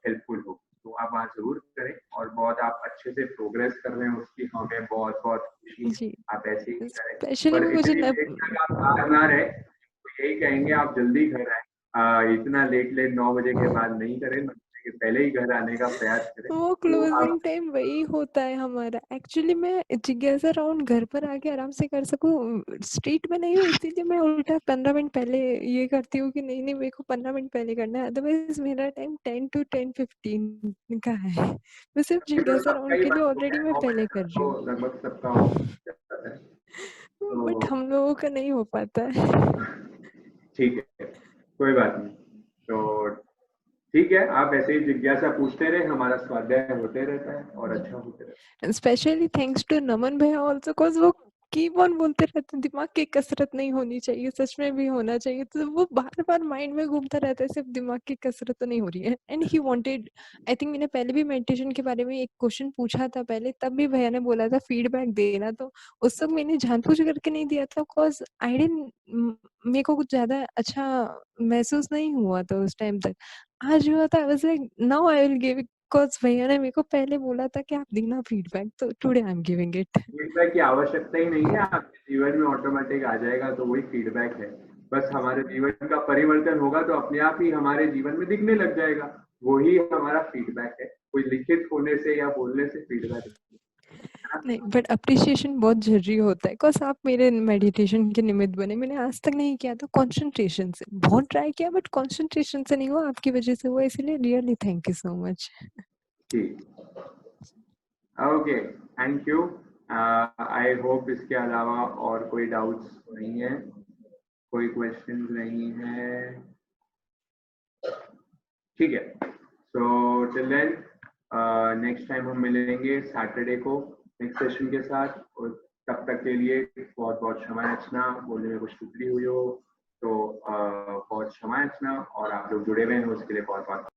हेल्पफुल होगी। तो आप वहाँ जरूर करें, और बहुत आप अच्छे से प्रोग्रेस कर रहे हैं उसकी हमें बहुत बहुत खुशी। आप ऐसे ही करें, पर इतनी देर तक आप बाहर ना रहे तो यही कहेंगे आप जल्दी घर आए। इतना लेट 9 बजे के बाद नहीं करें, 9 बजे के पहले ही घर आने का प्रयास करें। वो तो क्लोजिंग टाइम वही होता है हमारा। एक्चुअली मैं जिज्ञासा राउंड घर पर आके आराम से कर सकूं, स्ट्रीट में नहीं, इसीलिए मैं उल्टा 15 मिनट पहले ये करती हूँ कि नहीं नहीं मेरे को 15 मिनट पहले करना है, अदरवाइज मेरा टाइम 10 to 10:15 का है। मैं सिर्फ तो जिज्ञासा सबका राउंड ही के लिए बात ऑलरेडी मैं पहले कर रही तो हूँ, लगभग सबका हो जाता है। बट तो हम लोगों का नहीं हो पाता है। ठीक है, कोई बात नहीं। तो ठीक है, आप ऐसे ही जिज्ञासा पूछते रहे, हमारा स्वाध्याय होते रहता है और अच्छा होते रहता स्पेशली थैंक्स टू नमन भैया ऑल्सो, बिकॉज वो कीप ऑन बोलते रहते हैं दिमाग की कसरत नहीं होनी चाहिए, सच में भी होना चाहिए, तो वो बार बार माइंड में घूमता रहता है सिर्फ दिमाग की कसरत तो नहीं हो रही है। And he wanted, I think मैंने पहले भी मेडिटेशन के बारे में एक क्वेश्चन पूछा था पहले, तब भी भैया ने बोला था फीडबैक देना, तो उस वक्त मैंने जानबूझ करके नहीं दिया था, बिकॉज आई डिडंट, मेरे को कुछ ज्यादा अच्छा महसूस नहीं हुआ था उस टाइम तक। आज हुआ था, I was like now I will give, because भैया ने मेरे को पहले बोला था कि आप देना फीडबैक, तो today I am giving it. Feedback की आवश्यकता ही नहीं है, आपके जीवन में ऑटोमेटिक आ जाएगा, तो वही फीडबैक है। बस हमारे जीवन का परिवर्तन होगा तो अपने आप ही हमारे जीवन में दिखने लग जाएगा, वही हमारा फीडबैक है। कोई लिखित होने से या बोलने से फीडबैक नहीं, बट अप्रिसिएशन बहुत जरूरी होता है, बिकॉज आप मेरे मेडिटेशन के निमित्त बने, मैंने आज तक नहीं किया था कंसंट्रेशन से, बहुत ट्राई किया बट कंसंट्रेशन से नहीं हुआ, आपकी वजह से हुआ, इसलिए really thank you so much. ठीक, okay, thank you. I hope इसके अलावा और कोई डाउट्स नहीं है, कोई क्वेश्चन नहीं है, ठीक है। So till then next time हम मिलेंगे सैटरडे को नेक्स्ट सेशन के साथ, और तब तक के लिए बहुत बहुत क्षमा याचना, बोलने में कुछ त्रुटि हुई हो तो बहुत क्षमा याचना, और आप लोग जुड़े हुए हैं उसके लिए बहुत बहुत